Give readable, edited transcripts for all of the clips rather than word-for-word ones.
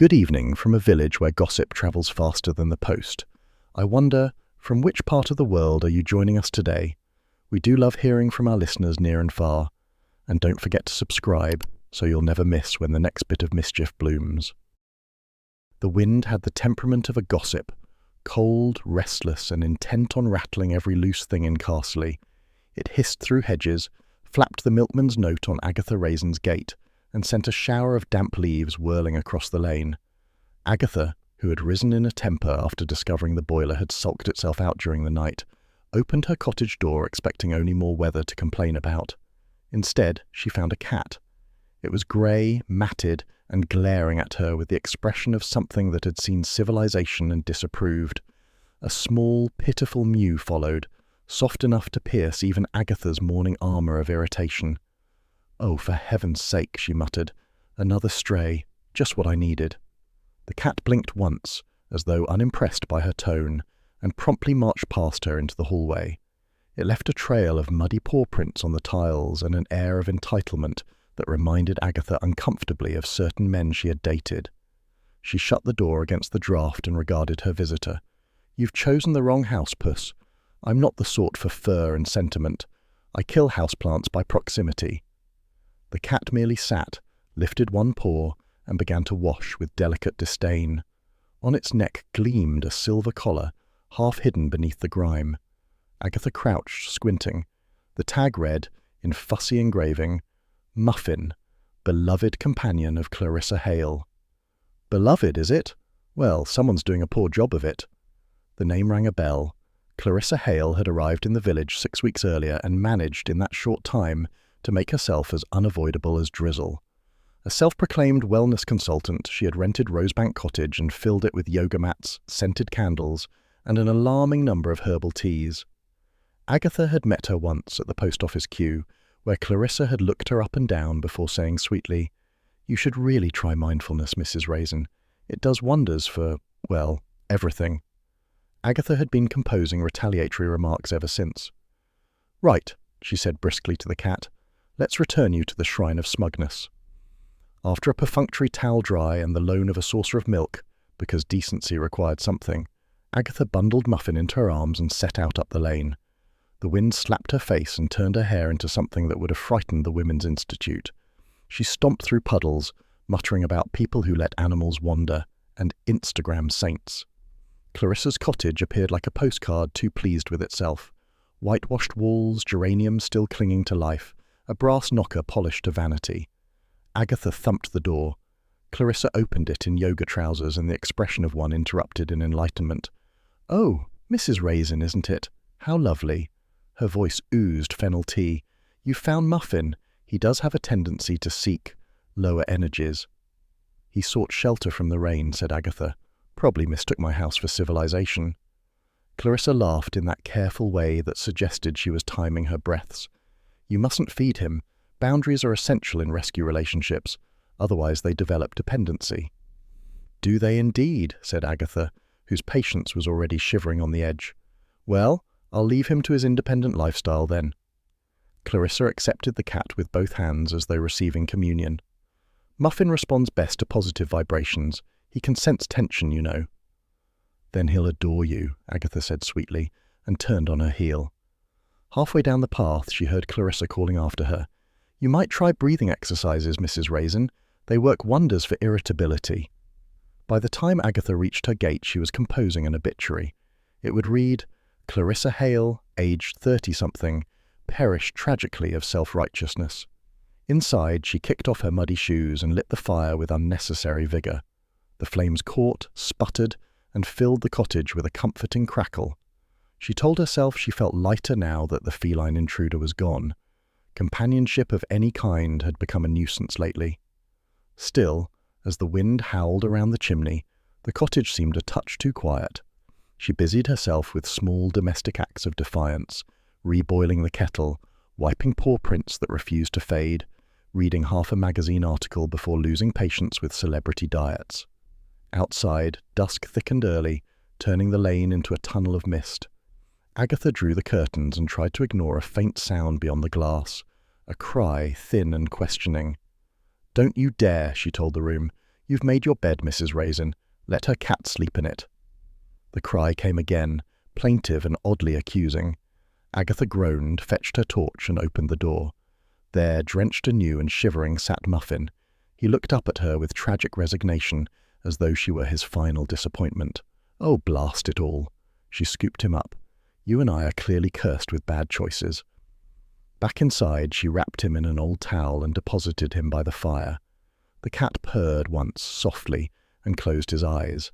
Good evening from a village where gossip travels faster than the post. I wonder, from which part of the world are you joining us today? We do love hearing from our listeners near and far. And don't forget to subscribe, so you'll never miss when the next bit of mischief blooms. The wind had the temperament of a gossip, cold, restless, and intent on rattling every loose thing in Carsely. It hissed through hedges, flapped the milkman's note on Agatha Raisin's gate, and sent a shower of damp leaves whirling across the lane. Agatha, who had risen in a temper after discovering the boiler had sulked itself out during the night, opened her cottage door expecting only more weather to complain about. Instead, she found a cat. It was grey, matted, and glaring at her with the expression of something that had seen civilization and disapproved. A small, pitiful mew followed, soft enough to pierce even Agatha's morning armour of irritation. "Oh, for heaven's sake," she muttered. "Another stray. Just what I needed." The cat blinked once, as though unimpressed by her tone, and promptly marched past her into the hallway. It left a trail of muddy paw prints on the tiles and an air of entitlement that reminded Agatha uncomfortably of certain men she had dated. She shut the door against the draught and regarded her visitor. "You've chosen the wrong house, Puss. I'm not the sort for fur and sentiment. I kill houseplants by proximity." The cat merely sat, lifted one paw, and began to wash with delicate disdain. On its neck gleamed a silver collar, half hidden beneath the grime. Agatha crouched, squinting. The tag read, in fussy engraving, "Muffin, beloved companion of Clarissa Hale." Beloved, is it? Well, someone's doing a poor job of it. The name rang a bell. Clarissa Hale had arrived in the village 6 weeks earlier and managed, in that short time, to make herself as unavoidable as drizzle. A self-proclaimed wellness consultant, she had rented Rosebank Cottage and filled it with yoga mats, scented candles, and an alarming number of herbal teas. Agatha had met her once at the post office queue, where Clarissa had looked her up and down before saying sweetly, "You should really try mindfulness, Mrs. Raisin. It does wonders for, well, everything." Agatha had been composing retaliatory remarks ever since. "Right," she said briskly to the cat. "Let's return you to the shrine of smugness." After a perfunctory towel dry and the loan of a saucer of milk, because decency required something, Agatha bundled Muffin into her arms and set out up the lane. The wind slapped her face and turned her hair into something that would have frightened the Women's Institute. She stomped through puddles, muttering about people who let animals wander, and Instagram saints. Clarissa's cottage appeared like a postcard too pleased with itself. Whitewashed walls, geraniums still clinging to life, a brass knocker polished to vanity. Agatha thumped the door. Clarissa opened it in yoga trousers and the expression of one interrupted in enlightenment. "Oh, Mrs. Raisin, isn't it? How lovely." Her voice oozed fennel tea. "You found Muffin. He does have a tendency to seek lower energies." "He sought shelter from the rain," said Agatha. "Probably mistook my house for civilization." Clarissa laughed in that careful way that suggested she was timing her breaths. "You mustn't feed him. Boundaries are essential in rescue relationships, otherwise they develop dependency." "Do they indeed?" said Agatha, whose patience was already shivering on the edge. "Well, I'll leave him to his independent lifestyle then." Clarissa accepted the cat with both hands as though receiving communion. "Muffin responds best to positive vibrations. He can sense tension, you know." "Then he'll adore you," Agatha said sweetly, and turned on her heel. Halfway down the path, she heard Clarissa calling after her. "You might try breathing exercises, Mrs. Raisin. They work wonders for irritability." By the time Agatha reached her gate, she was composing an obituary. It would read, "Clarissa Hale, aged 30-something, perished tragically of self-righteousness." Inside, she kicked off her muddy shoes and lit the fire with unnecessary vigor. The flames caught, sputtered, and filled the cottage with a comforting crackle. She told herself she felt lighter now that the feline intruder was gone. Companionship of any kind had become a nuisance lately. Still, as the wind howled around the chimney, the cottage seemed a touch too quiet. She busied herself with small domestic acts of defiance, reboiling the kettle, wiping paw prints that refused to fade, reading half a magazine article before losing patience with celebrity diets. Outside, dusk thickened early, turning the lane into a tunnel of mist. Agatha drew the curtains and tried to ignore a faint sound beyond the glass, a cry thin and questioning. "Don't you dare," she told the room. "You've made your bed, Mrs. Raisin. Let her cat sleep in it." The cry came again, plaintive and oddly accusing. Agatha groaned, fetched her torch, and opened the door. There, drenched anew and shivering, sat Muffin. He looked up at her with tragic resignation, as though she were his final disappointment. "Oh, blast it all." She scooped him up. "You and I are clearly cursed with bad choices." Back inside, she wrapped him in an old towel and deposited him by the fire. The cat purred once, softly, and closed his eyes.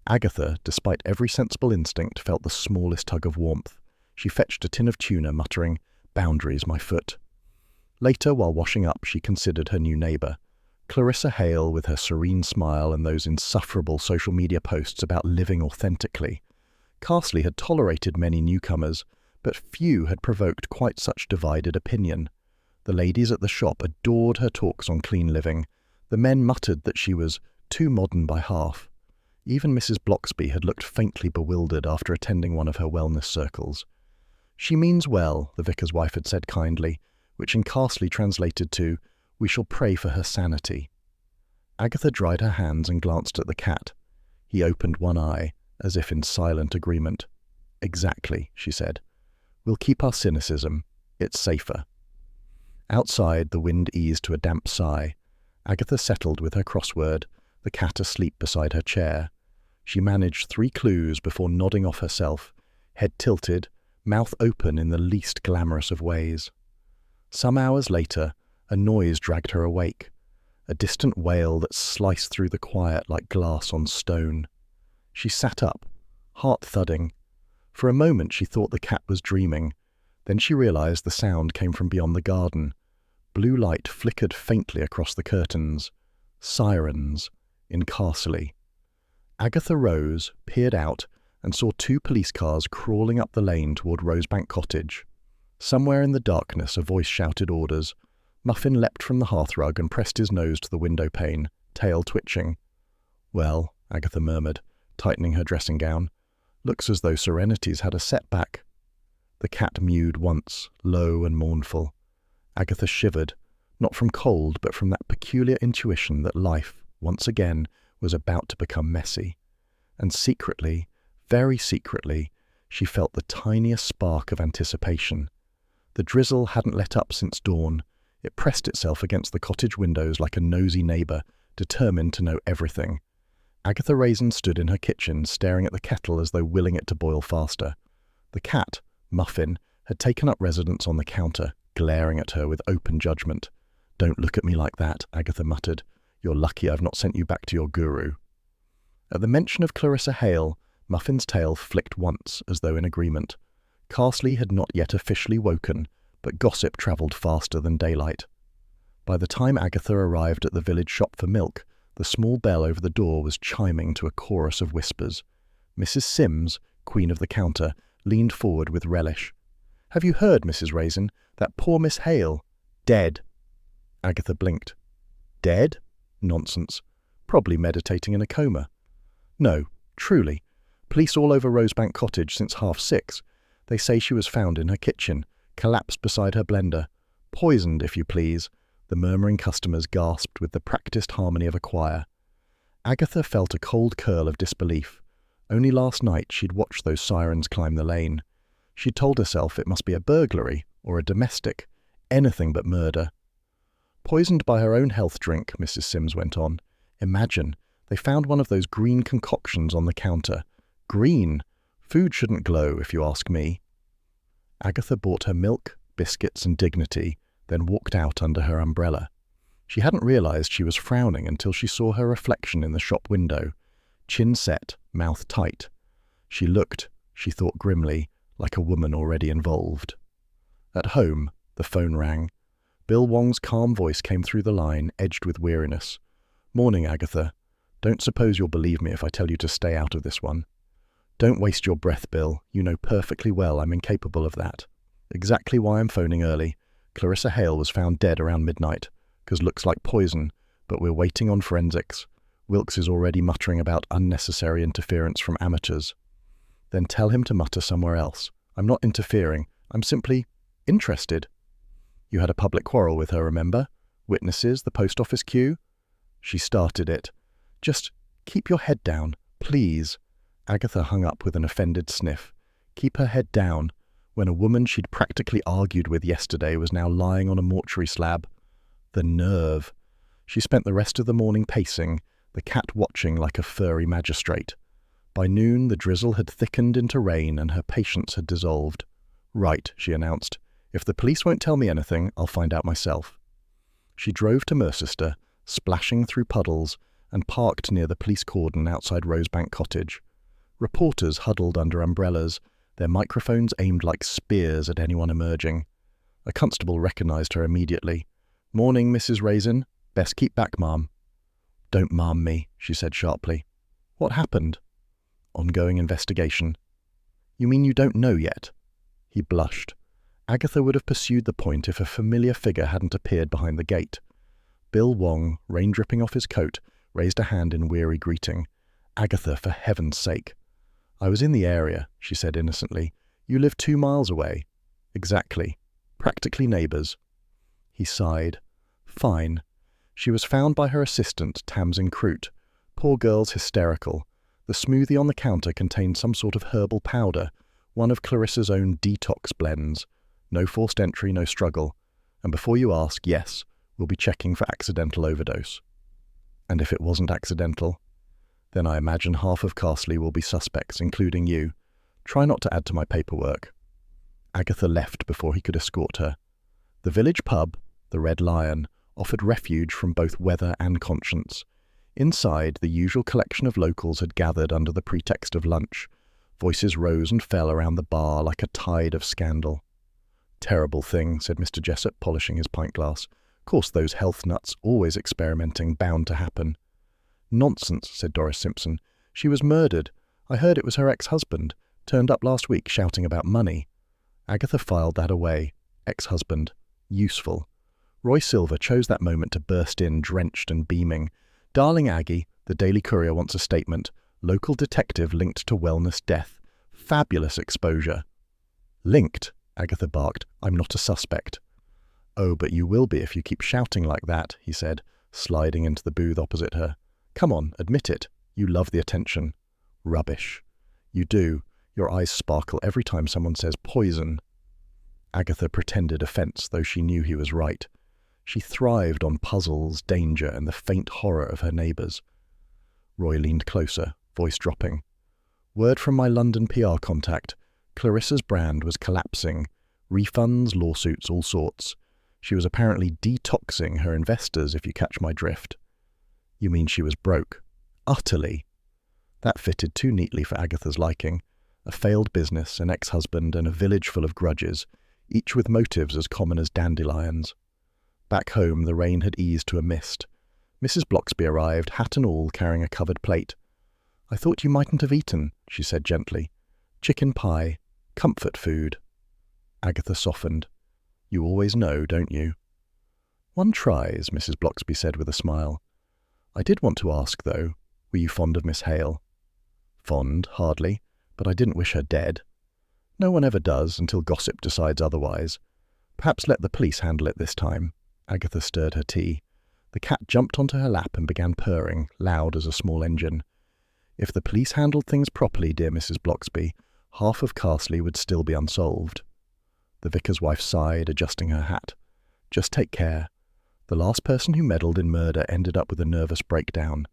Agatha, despite every sensible instinct, felt the smallest tug of warmth. She fetched a tin of tuna, muttering, "Boundaries, my foot." Later, while washing up, she considered her new neighbour. Clarissa Hale, with her serene smile and those insufferable social media posts about living authentically. Carsely had tolerated many newcomers, but few had provoked quite such divided opinion. The ladies at the shop adored her talks on clean living. The men muttered that she was too modern by half. Even Mrs. Bloxby had looked faintly bewildered after attending one of her wellness circles. "She means well," the vicar's wife had said kindly, which in Carsely translated to, "We shall pray for her sanity." Agatha dried her hands and glanced at the cat. He opened one eye, as if in silent agreement. "Exactly," she said. "We'll keep our cynicism. It's safer." Outside, the wind eased to a damp sigh. Agatha settled with her crossword, the cat asleep beside her chair. She managed 3 clues before nodding off herself, head tilted, mouth open in the least glamorous of ways. Some hours later, a noise dragged her awake, a distant wail that sliced through the quiet like glass on stone. She sat up, heart thudding. For a moment she thought the cat was dreaming. Then she realized the sound came from beyond the garden. Blue light flickered faintly across the curtains. Sirens in Carsely. Agatha rose, peered out, and saw 2 police cars crawling up the lane toward Rosebank Cottage. Somewhere in the darkness a voice shouted orders. Muffin leapt from the hearthrug and pressed his nose to the window pane, tail twitching. "Well," Agatha murmured, tightening her dressing gown, "looks as though Serenity's had a setback." The cat mewed once, low and mournful. Agatha shivered, not from cold, but from that peculiar intuition that life, once again, was about to become messy. And secretly, very secretly, she felt the tiniest spark of anticipation. The drizzle hadn't let up since dawn. It pressed itself against the cottage windows like a nosy neighbour, determined to know everything. Agatha Raisin stood in her kitchen, staring at the kettle as though willing it to boil faster. The cat, Muffin, had taken up residence on the counter, glaring at her with open judgment. "Don't look at me like that," Agatha muttered. "You're lucky I've not sent you back to your guru." At the mention of Clarissa Hale, Muffin's tail flicked once, as though in agreement. Carsely had not yet officially woken, but gossip travelled faster than daylight. By the time Agatha arrived at the village shop for milk, the small bell over the door was chiming to a chorus of whispers. Mrs. Sims, queen of the counter, leaned forward with relish. "Have you heard, Mrs. Raisin? That poor Miss Hale. Dead." Agatha blinked. "Dead? Nonsense. Probably meditating in a coma." "No, truly. Police all over Rosebank Cottage since 6:30. They say she was found in her kitchen, collapsed beside her blender. Poisoned, if you please." The murmuring customers gasped with the practised harmony of a choir. Agatha felt a cold curl of disbelief. Only last night she'd watched those sirens climb the lane. She'd told herself it must be a burglary or a domestic, anything but murder. "Poisoned by her own health drink," Mrs. Sims went on. "Imagine, they found one of those green concoctions on the counter. Green! Food shouldn't glow, if you ask me." Agatha bought her milk, biscuits and dignity, then walked out under her umbrella. She hadn't realized she was frowning until she saw her reflection in the shop window, chin set, mouth tight. She looked, she thought grimly, like a woman already involved. At home, the phone rang. Bill Wong's calm voice came through the line, edged with weariness. "Morning, Agatha. Don't suppose you'll believe me if I tell you to stay out of this one." "Don't waste your breath, Bill. You know perfectly well I'm incapable of that. Exactly why I'm phoning early. Clarissa Hale was found dead around midnight, 'cause looks like poison, but we're waiting on forensics. Wilkes is already muttering about unnecessary interference from amateurs." "Then tell him to mutter somewhere else. I'm not interfering. I'm simply interested." "You had a public quarrel with her, remember? Witnesses, the post office queue?" She started it. Just keep your head down, please." Agatha hung up with an offended sniff. Keep her head down when a woman she'd practically argued with yesterday was now lying on a mortuary slab. The nerve. She spent the rest of the morning pacing, the cat watching like a furry magistrate. By noon, the drizzle had thickened into rain and her patience had dissolved. "Right," she announced. "If the police won't tell me anything, I'll find out myself." She drove to Mercester, splashing through puddles, and parked near the police cordon outside Rosebank Cottage. Reporters huddled under umbrellas, their microphones aimed like spears at anyone emerging. A constable recognised her immediately. "Morning, Mrs. Raisin. Best keep back, ma'am." "Don't ma'am me," she said sharply. "What happened?" "Ongoing investigation." "You mean you don't know yet?" He blushed. Agatha would have pursued the point if a familiar figure hadn't appeared behind the gate. Bill Wong, rain dripping off his coat, raised a hand in weary greeting. "Agatha, for heaven's sake." "I was in the area," she said innocently. "You live 2 miles away." "Exactly. Practically neighbours." He sighed. "Fine." She was found by her assistant, Tamsin Croot. Poor girl's hysterical. The smoothie on the counter contained some sort of herbal powder, one of Clarissa's own detox blends. No forced entry, no struggle. And before you ask, yes, we'll be checking for accidental overdose. And if it wasn't accidental? Then I imagine half of Carsely will be suspects, including you. Try not to add to my paperwork. Agatha left before he could escort her. The village pub, the Red Lion, offered refuge from both weather and conscience. Inside, the usual collection of locals had gathered under the pretext of lunch. Voices rose and fell around the bar like a tide of scandal. "Terrible thing," said Mr. Jessup, polishing his pint glass. "Course those health nuts, always experimenting, bound to happen." "Nonsense," said Doris Simpson. "She was murdered. I heard it was her ex-husband. Turned up last week shouting about money." Agatha filed that away. Ex-husband. Useful. Roy Silver chose that moment to burst in, drenched and beaming. "Darling Aggie, the Daily Courier wants a statement. Local detective linked to wellness death. Fabulous exposure." "Linked?" Agatha barked. "I'm not a suspect." "Oh, but you will be if you keep shouting like that," he said, sliding into the booth opposite her. "Come on, admit it. You love the attention." "Rubbish." "You do. Your eyes sparkle every time someone says poison." Agatha pretended offence, though she knew he was right. She thrived on puzzles, danger, and the faint horror of her neighbours. Roy leaned closer, voice dropping. "Word from my London PR contact. Clarissa's brand was collapsing. Refunds, lawsuits, all sorts. She was apparently detoxing her investors, if you catch my drift." "You mean she was broke?" "Utterly." That fitted too neatly for Agatha's liking. A failed business, an ex-husband, and a village full of grudges, each with motives as common as dandelions. Back home, the rain had eased to a mist. Mrs. Bloxby arrived, hat and all, carrying a covered plate. "I thought you mightn't have eaten," she said gently. "Chicken pie. Comfort food." Agatha softened. "You always know, don't you?" "One tries," Mrs. Bloxby said with a smile. "I did want to ask, though, were you fond of Miss Hale?" "Fond, hardly, but I didn't wish her dead." "No one ever does, until gossip decides otherwise. Perhaps let the police handle it this time." Agatha stirred her tea. The cat jumped onto her lap and began purring, loud as a small engine. "If the police handled things properly, dear Mrs. Bloxby, half of Carsely would still be unsolved." The vicar's wife sighed, adjusting her hat. "Just take care. The last person who meddled in murder ended up with a nervous breakdown,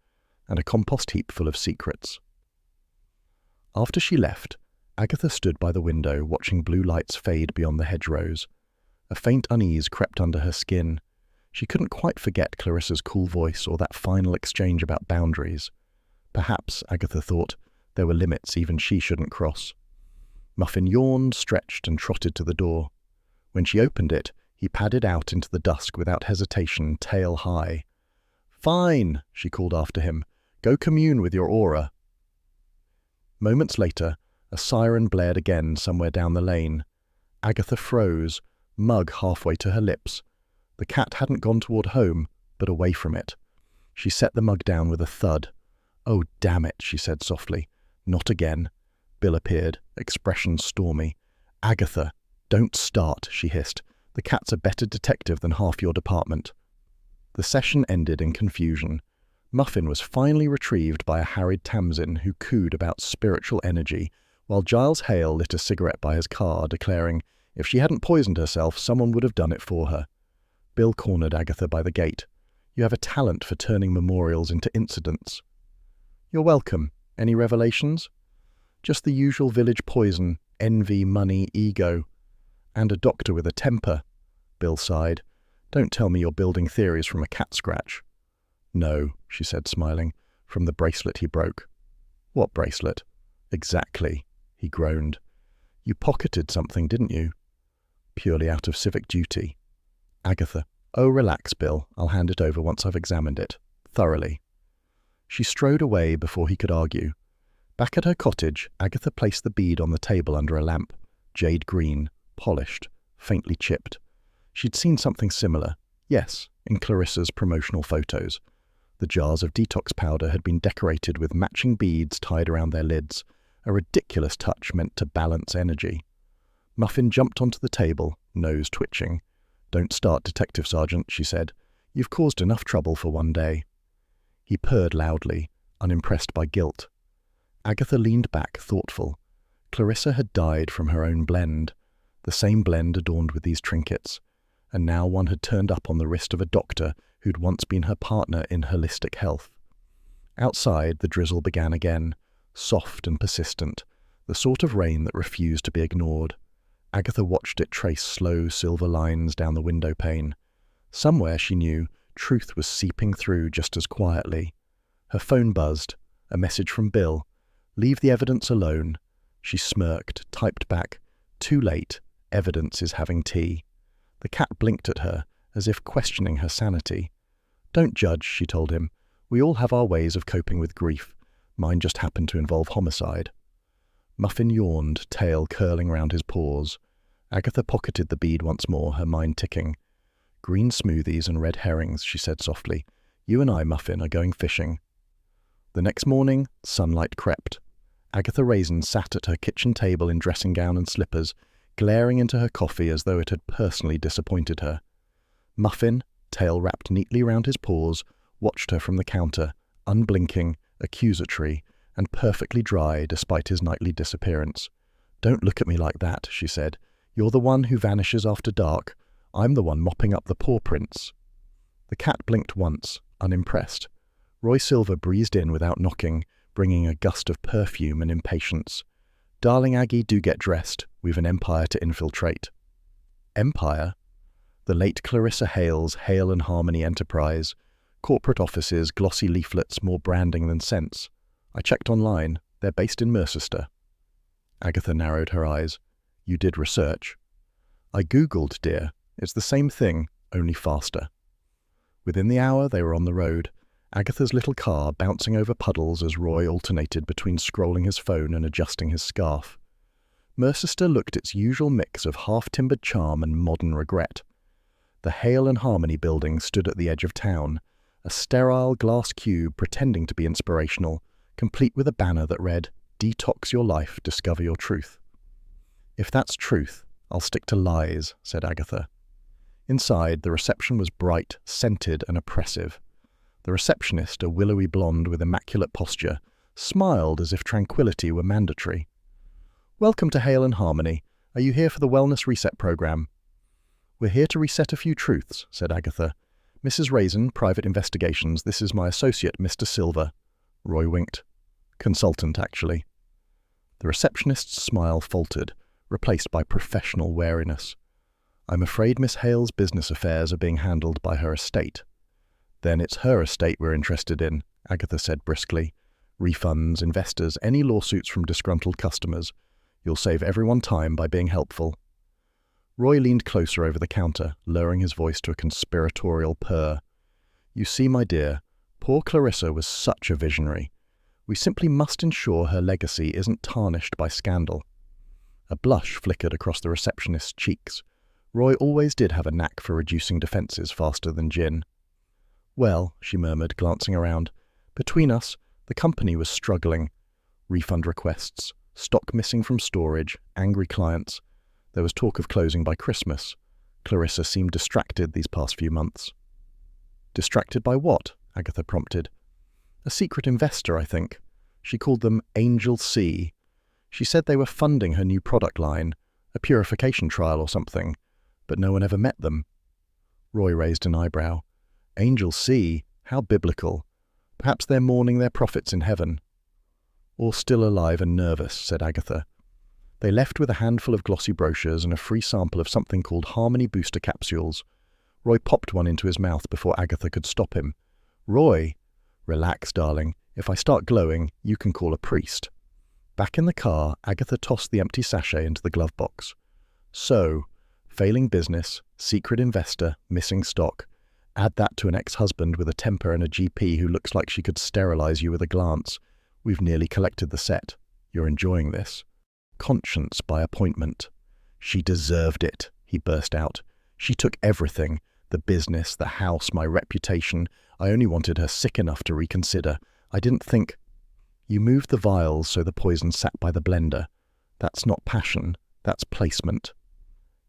and a compost heap full of secrets." After she left, Agatha stood by the window, watching blue lights fade beyond the hedgerows. A faint unease crept under her skin. She couldn't quite forget Clarissa's cool voice or that final exchange about boundaries. Perhaps, Agatha thought, there were limits even she shouldn't cross. Muffin yawned, stretched, and trotted to the door. When she opened it, he padded out into the dusk without hesitation, tail high. "Fine," she called after him. "Go commune with your aura." Moments later, a siren blared again somewhere down the lane. Agatha froze, mug halfway to her lips. The cat hadn't gone toward home, but away from it. She set the mug down with a thud. "Oh, damn it," she said softly. "Not again." Bill appeared, expression stormy. "Agatha, don't start," she hissed. "The cat's a better detective than half your department." The session ended in confusion. Muffin was finally retrieved by a harried Tamsin who cooed about spiritual energy, while Giles Hale lit a cigarette by his car, declaring if she hadn't poisoned herself, someone would have done it for her. Bill cornered Agatha by the gate. "You have a talent for turning memorials into incidents." "You're welcome. Any revelations?" "Just the usual village poison, envy, money, ego. And a doctor with a temper." Bill sighed. "Don't tell me you're building theories from a cat scratch." "No," she said, smiling, "from the bracelet he broke." "What bracelet?" "Exactly," he groaned. "You pocketed something, didn't you?" "Purely out of civic duty." "Agatha." "Oh, relax, Bill. I'll hand it over once I've examined it. Thoroughly." She strode away before he could argue. Back at her cottage, Agatha placed the bead on the table under a lamp. Jade green, polished, faintly chipped. She'd seen something similar. Yes, in Clarissa's promotional photos. The jars of detox powder had been decorated with matching beads tied around their lids, a ridiculous touch meant to balance energy. Muffin jumped onto the table, nose twitching. "Don't start, Detective Sergeant," she said. "You've caused enough trouble for one day." He purred loudly, unimpressed by guilt. Agatha leaned back, thoughtful. Clarissa had died from her own blend, the same blend adorned with these trinkets, and now one had turned up on the wrist of a doctor who'd once been her partner in holistic health. Outside, the drizzle began again, soft and persistent, the sort of rain that refused to be ignored. Agatha watched it trace slow silver lines down the window pane. Somewhere, she knew, truth was seeping through just as quietly. Her phone buzzed, a message from Bill. "Leave the evidence alone." She smirked, typed back, "Too late, evidence is having tea." The cat blinked at her, as if questioning her sanity. "Don't judge," she told him. "We all have our ways of coping with grief. Mine just happened to involve homicide." Muffin yawned, tail curling round his paws. Agatha pocketed the bead once more, her mind ticking. "Green smoothies and red herrings," she said softly. "You and I, Muffin, are going fishing." The next morning, sunlight crept. Agatha Raisin sat at her kitchen table in dressing gown and slippers, glaring into her coffee as though it had personally disappointed her. Muffin, tail wrapped neatly round his paws, watched her from the counter, unblinking, accusatory, and perfectly dry despite his nightly disappearance. "Don't look at me like that," she said. "You're the one who vanishes after dark. I'm the one mopping up the paw prints." The cat blinked once, unimpressed. Roy Silver breezed in without knocking, bringing a gust of perfume and impatience. "Darling Aggie, do get dressed. We've an empire to infiltrate." Empire? The late Clarissa Hale's Hale and Harmony enterprise. Corporate offices, glossy leaflets, more branding than sense. I checked online. They're based in Mercester. Agatha narrowed her eyes. "You did research?" "I Googled, dear. It's the same thing, only faster." Within the hour, they were on the road. Agatha's little car bouncing over puddles as Roy alternated between scrolling his phone and adjusting his scarf. Mercester looked its usual mix of half-timbered charm and modern regret. The Hale and Harmony building stood at the edge of town, a sterile glass cube pretending to be inspirational, complete with a banner that read, "Detox your life, discover your truth." "If that's truth, I'll stick to lies," said Agatha. Inside, the reception was bright, scented, and oppressive. The receptionist, a willowy blonde with immaculate posture, smiled as if tranquility were mandatory. "Welcome to Hale and Harmony. Are you here for the Wellness Reset program?" "We're here to reset a few truths," said Agatha. "Mrs. Raisin, Private Investigations. This is my associate, Mr. Silver." Roy winked. "Consultant, actually." The receptionist's smile faltered, replaced by professional wariness. "I'm afraid Miss Hale's business affairs are being handled by her estate." "Then it's her estate we're interested in," Agatha said briskly. "Refunds, investors, any lawsuits from disgruntled customers. You'll save everyone time by being helpful." Roy leaned closer over the counter, lowering his voice to a conspiratorial purr. "You see, my dear, poor Clarissa was such a visionary. We simply must ensure her legacy isn't tarnished by scandal." A blush flickered across the receptionist's cheeks. Roy always did have a knack for reducing defences faster than gin. "Well," she murmured, glancing around, "between us, the company was struggling. Refund requests, stock missing from storage, angry clients. There was talk of closing by Christmas. Clarissa seemed distracted these past few months." "Distracted by what?" Agatha prompted. A secret investor, I think. She called them Angel C. She said they were funding her new product line, a purification trial or something, but no one ever met them. Roy raised an eyebrow. Angel C? How biblical. Perhaps they're mourning their profits in heaven. Or still alive and nervous, said Agatha. They left with a handful of glossy brochures and a free sample of something called Harmony Booster capsules. Roy popped one into his mouth before Agatha could stop him. Roy! Relax, darling. If I start glowing, you can call a priest. Back in the car, Agatha tossed the empty sachet into the glove box. So, failing business, secret investor, missing stock. Add that to an ex-husband with a temper and a GP who looks like she could sterilize you with a glance. We've nearly collected the set. You're enjoying this. Conscience by appointment. She deserved it, he burst out. She took everything. The business, the house, my reputation. I only wanted her sick enough to reconsider. I didn't think... You moved the vials so the poison sat by the blender. That's not passion. That's placement.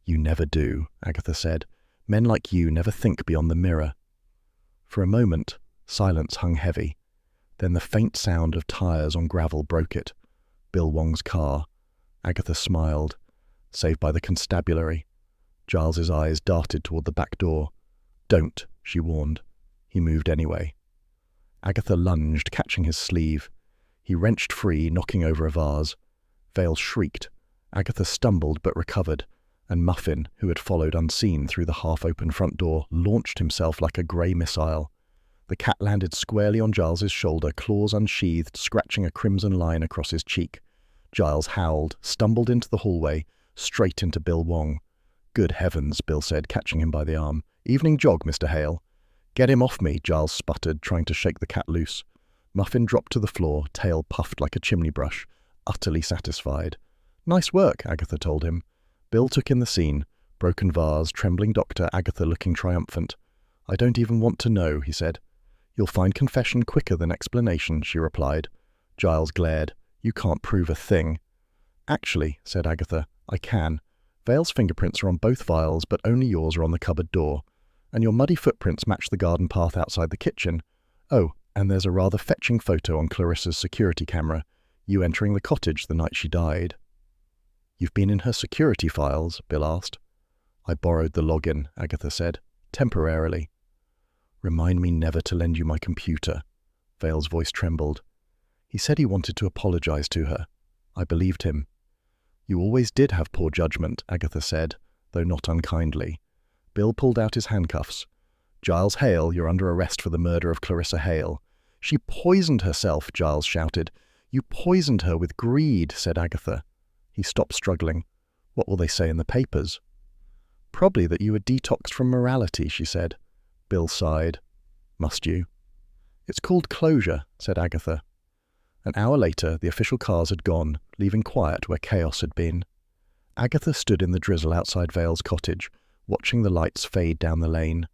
You never do, Agatha said. Men like you never think beyond the mirror. For a moment, silence hung heavy. Then the faint sound of tires on gravel broke it. Bill Wong's car. Agatha smiled. Saved by the constabulary. Giles's eyes darted toward the back door. Don't, she warned. He moved anyway. Agatha lunged, catching his sleeve. He wrenched free, knocking over a vase. Vale shrieked. Agatha stumbled but recovered, and Muffin, who had followed unseen through the half-open front door, launched himself like a grey missile. The cat landed squarely on Giles's shoulder, claws unsheathed, scratching a crimson line across his cheek. Giles howled, stumbled into the hallway, straight into Bill Wong. Good heavens, Bill said, catching him by the arm. Evening jog, Mr. Hale. Get him off me, Giles sputtered, trying to shake the cat loose. Muffin dropped to the floor, tail puffed like a chimney brush, utterly satisfied. Nice work, Agatha told him. Bill took in the scene. Broken vase, trembling doctor, Agatha looking triumphant. I don't even want to know, he said. You'll find confession quicker than explanation, she replied. Giles glared. You can't prove a thing. Actually, said Agatha, I can. Vale's fingerprints are on both vials, but only yours are on the cupboard door. And your muddy footprints match the garden path outside the kitchen. Oh, and there's a rather fetching photo on Clarissa's security camera, you entering the cottage the night she died. You've been in her security files? Bill asked. I borrowed the login, Agatha said, temporarily. Remind me never to lend you my computer. Vale's voice trembled. He said he wanted to apologize to her. I believed him. You always did have poor judgment, Agatha said, though not unkindly. Bill pulled out his handcuffs. Giles Hale, you're under arrest for the murder of Clarissa Hale. She poisoned herself, Giles shouted. You poisoned her with greed, said Agatha. He stopped struggling. What will they say in the papers? Probably that you were detoxed from morality, she said. Bill sighed. Must you? It's called closure, said Agatha. An hour later, the official cars had gone, leaving quiet where chaos had been. Agatha stood in the drizzle outside Vale's cottage, watching the lights fade down the lane.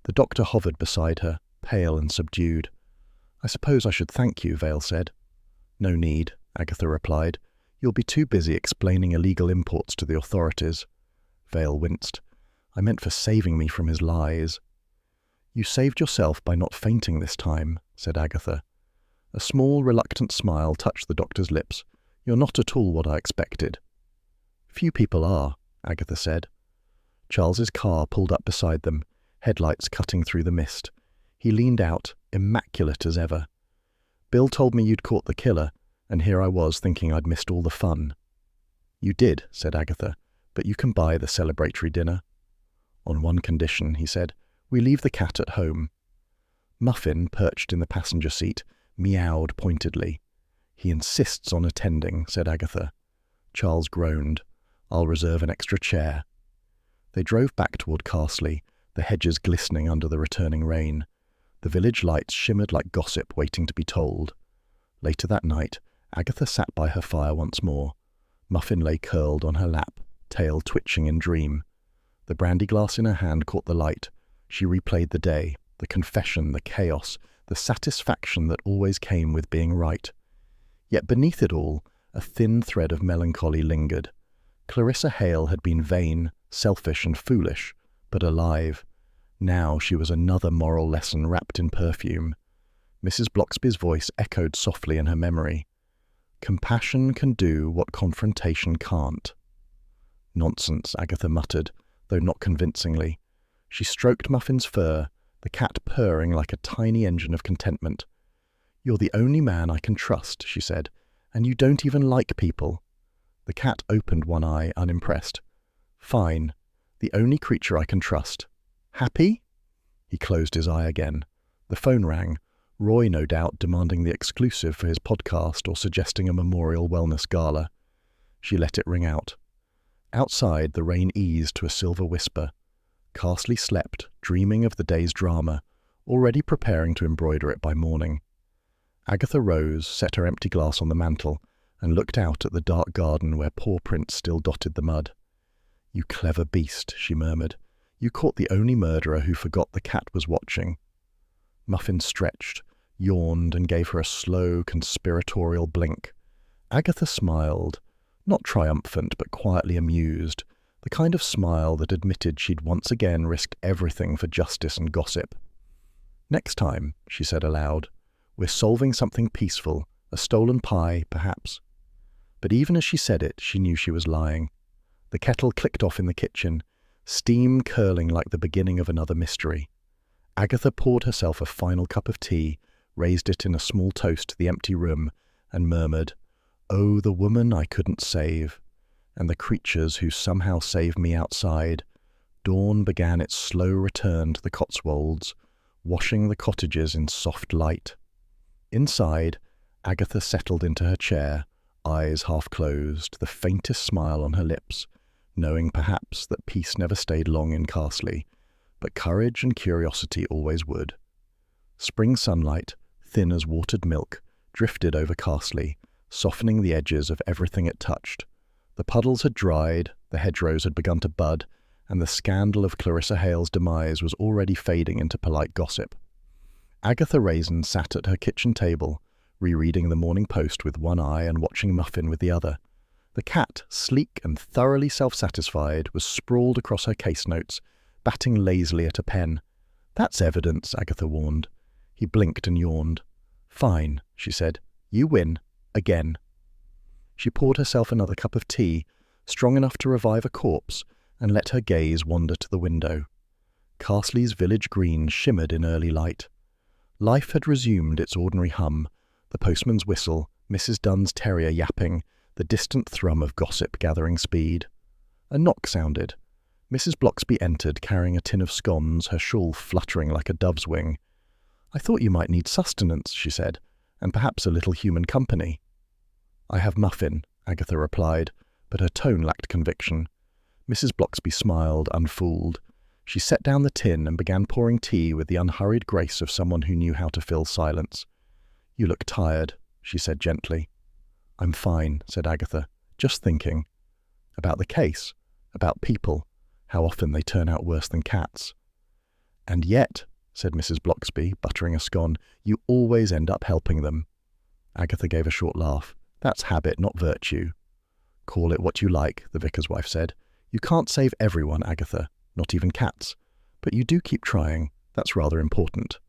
The doctor hovered beside her, pale and subdued. I suppose I should thank you, Vale said. No need, Agatha replied. You'll be too busy explaining illegal imports to the authorities. Vale winced. I meant for saving me from his lies. You saved yourself by not fainting this time, said Agatha. A small, reluctant smile touched the doctor's lips. You're not at all what I expected. Few people are, Agatha said. Charles's car pulled up beside them, headlights cutting through the mist. He leaned out, immaculate as ever. Bill told me you'd caught the killer, and here I was thinking I'd missed all the fun. You did, said Agatha, but you can buy the celebratory dinner. On one condition, he said. We leave the cat at home. Muffin, perched in the passenger seat, meowed pointedly. He insists on attending, said Agatha. Charles groaned. I'll reserve an extra chair. They drove back toward Carsely, the hedges glistening under the returning rain. The village lights shimmered like gossip waiting to be told. Later that night, Agatha sat by her fire once more. Muffin lay curled on her lap, tail twitching in dream. The brandy glass in her hand caught the light. She replayed the day, the confession, the chaos, the satisfaction that always came with being right. Yet beneath it all, a thin thread of melancholy lingered. Clarissa Hale had been vain, selfish and foolish, but alive. Now she was another moral lesson wrapped in perfume. Mrs. Bloxby's voice echoed softly in her memory. Compassion can do what confrontation can't. Nonsense, Agatha muttered, though not convincingly. She stroked Muffin's fur, the cat purring like a tiny engine of contentment. You're the only man I can trust, she said, and you don't even like people. The cat opened one eye, unimpressed. Fine. The only creature I can trust. Happy? He closed his eye again. The phone rang. Roy, no doubt, demanding the exclusive for his podcast or suggesting a memorial wellness gala. She let it ring out. Outside, the rain eased to a silver whisper. Carsely slept, dreaming of the day's drama, already preparing to embroider it by morning. Agatha rose, set her empty glass on the mantel, and looked out at the dark garden where paw prints still dotted the mud. You clever beast, she murmured. You caught the only murderer who forgot the cat was watching. Muffin stretched, yawned, and gave her a slow, conspiratorial blink. Agatha smiled, not triumphant but quietly amused, the kind of smile that admitted she'd once again risked everything for justice and gossip. Next time, she said aloud, we're solving something peaceful, a stolen pie, perhaps. But even as she said it, she knew she was lying. The kettle clicked off in the kitchen, steam curling like the beginning of another mystery. Agatha poured herself a final cup of tea, raised it in a small toast to the empty room, and murmured, Oh, the woman I couldn't save, and the creatures who somehow saved me outside. Dawn began its slow return to the Cotswolds, washing the cottages in soft light. Inside, Agatha settled into her chair, eyes half closed, the faintest smile on her lips, knowing perhaps that peace never stayed long in Carsely, but courage and curiosity always would. Spring sunlight, thin as watered milk, drifted over Carsely, softening the edges of everything it touched. The puddles had dried, the hedgerows had begun to bud, and the scandal of Clarissa Hale's demise was already fading into polite gossip. Agatha Raisin sat at her kitchen table, rereading the Morning Post with one eye and watching Muffin with the other. The cat, sleek and thoroughly self-satisfied, was sprawled across her case notes, batting lazily at a pen. That's evidence, Agatha warned. He blinked and yawned. Fine, she said. You win. Again. She poured herself another cup of tea, strong enough to revive a corpse, and let her gaze wander to the window. Carsely's village green shimmered in early light. Life had resumed its ordinary hum, the postman's whistle, Mrs. Dunn's terrier yapping, the distant thrum of gossip gathering speed. A knock sounded. Mrs. Bloxby entered, carrying a tin of scones, her shawl fluttering like a dove's wing. I thought you might need sustenance, she said, and perhaps a little human company. I have Muffin, Agatha replied, but her tone lacked conviction. Mrs. Bloxby smiled, unfooled. She set down the tin and began pouring tea with the unhurried grace of someone who knew how to fill silence. You look tired, she said gently. I'm fine, said Agatha, just thinking. About the case, about people, how often they turn out worse than cats. And yet, said Mrs. Bloxby, buttering a scone, you always end up helping them. Agatha gave a short laugh. That's habit, not virtue. Call it what you like, the vicar's wife said. You can't save everyone, Agatha, not even cats. But you do keep trying. That's rather important.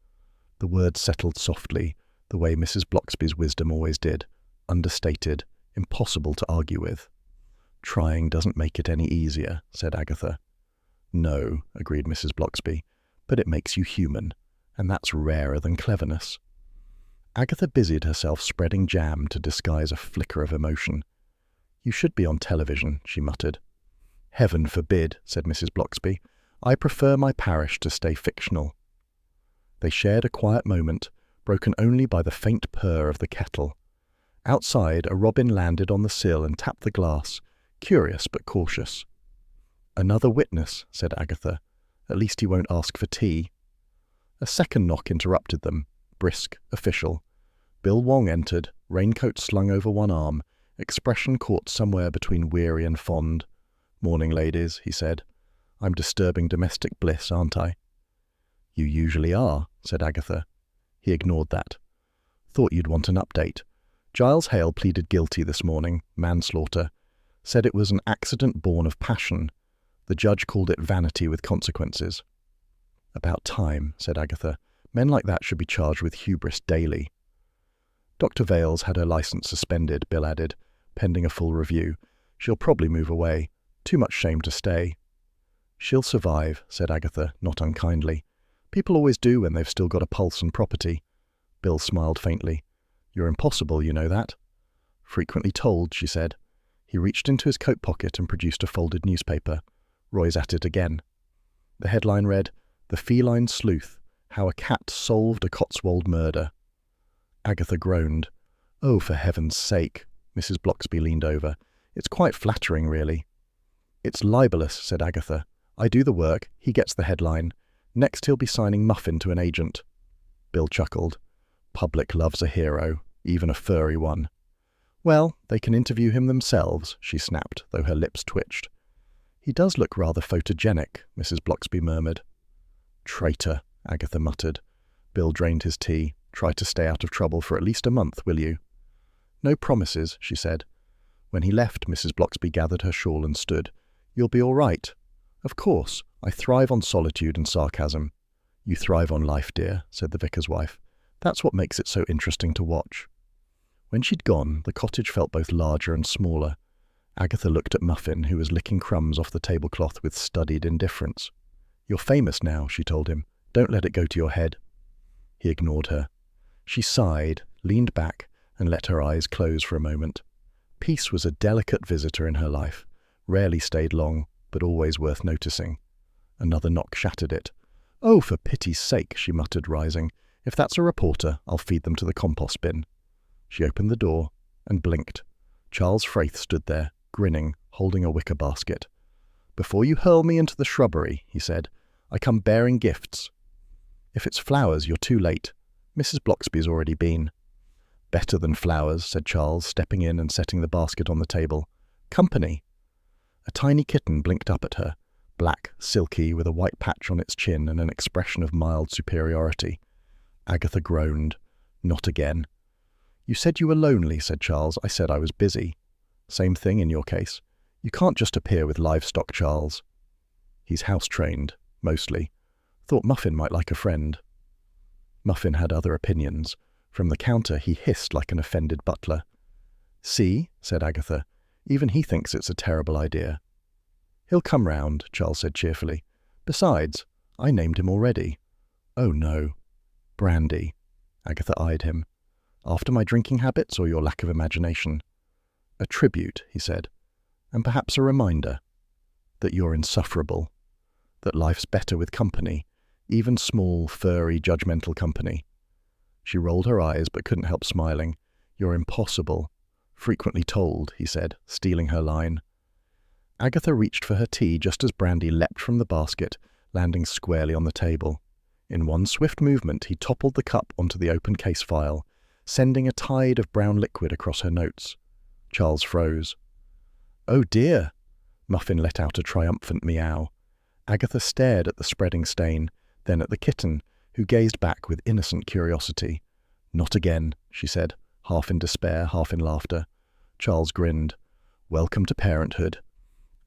The words settled softly, the way Mrs. Bloxby's wisdom always did. Understated, impossible to argue with. Trying doesn't make it any easier, said Agatha. No, agreed Mrs. Bloxby, but it makes you human, and that's rarer than cleverness. Agatha busied herself spreading jam to disguise a flicker of emotion. You should be on television, she muttered. Heaven forbid, said Mrs. Bloxby. I prefer my parish to stay fictional. They shared a quiet moment, broken only by the faint purr of the kettle. Outside, a robin landed on the sill and tapped the glass, curious but cautious. Another witness, said Agatha. At least he won't ask for tea. A second knock interrupted them, brisk, official. Bill Wong entered, raincoat slung over one arm, expression caught somewhere between weary and fond. Morning, ladies, he said. I'm disturbing domestic bliss, aren't I? You usually are, said Agatha. He ignored that. Thought you'd want an update. Giles Hale pleaded guilty this morning, manslaughter. Said it was an accident born of passion. The judge called it vanity with consequences. About time, said Agatha. Men like that should be charged with hubris daily. Dr. Vale's had her licence suspended, Bill added, pending a full review. She'll probably move away. Too much shame to stay. She'll survive, said Agatha, not unkindly. People always do when they've still got a pulse and property. Bill smiled faintly. You're impossible, you know that. Frequently told, she said. He reached into his coat pocket and produced a folded newspaper. Roy's at it again. The headline read, The Feline Sleuth, How a Cat Solved a Cotswold Murder. Agatha groaned. Oh, for heaven's sake. Mrs. Bloxby leaned over. It's quite flattering, really. It's libelous, said Agatha. I do the work, he gets the headline. Next he'll be signing muffin to an agent. Bill chuckled. Public loves a hero, even a furry one. Well, they can interview him themselves, she snapped, though her lips twitched. He does look rather photogenic, Mrs. Bloxby murmured. Traitor, Agatha muttered. Bill drained his tea. Try to stay out of trouble for at least a month, will you? No promises, she said. When he left, Mrs. Bloxby gathered her shawl and stood. You'll be all right. Of course, I thrive on solitude and sarcasm. You thrive on life, dear, said the vicar's wife. That's what makes it so interesting to watch. When she'd gone, the cottage felt both larger and smaller. Agatha looked at Muffin, who was licking crumbs off the tablecloth with studied indifference. You're famous now, she told him. Don't let it go to your head. He ignored her. She sighed, leaned back, and let her eyes close for a moment. Peace was a delicate visitor in her life, rarely stayed long, but always worth noticing. Another knock shattered it. Oh, for pity's sake, she muttered, rising. If that's a reporter, I'll feed them to the compost bin. She opened the door and blinked. Charles Fraith stood there, grinning, holding a wicker basket. Before you hurl me into the shrubbery, he said, I come bearing gifts. If it's flowers, you're too late. Mrs. Bloxby's already been. Better than flowers, said Charles, stepping in and setting the basket on the table. Company. A tiny kitten blinked up at her, black, silky, with a white patch on its chin and an expression of mild superiority. Agatha groaned. Not again. You said you were lonely, said Charles. I said I was busy. Same thing in your case. You can't just appear with livestock, Charles. He's house-trained, mostly. Thought Muffin might like a friend. Muffin had other opinions. From the counter he hissed like an offended butler. See, said Agatha, even he thinks it's a terrible idea. He'll come round, Charles said cheerfully. Besides, I named him already. Oh no. Brandy. Agatha eyed him. After my drinking habits or your lack of imagination? A tribute, he said, and perhaps a reminder that you're insufferable, that life's better with company, even small, furry, judgmental company. She rolled her eyes but couldn't help smiling. You're impossible. Frequently told, he said, stealing her line. Agatha reached for her tea just as Brandy leapt from the basket, landing squarely on the table. In one swift movement he toppled the cup onto the open case file, sending a tide of brown liquid across her notes. Charles froze. Oh dear! Muffin let out a triumphant meow. Agatha stared at the spreading stain, then at the kitten, who gazed back with innocent curiosity. Not again, she said, half in despair, half in laughter. Charles grinned. Welcome to parenthood.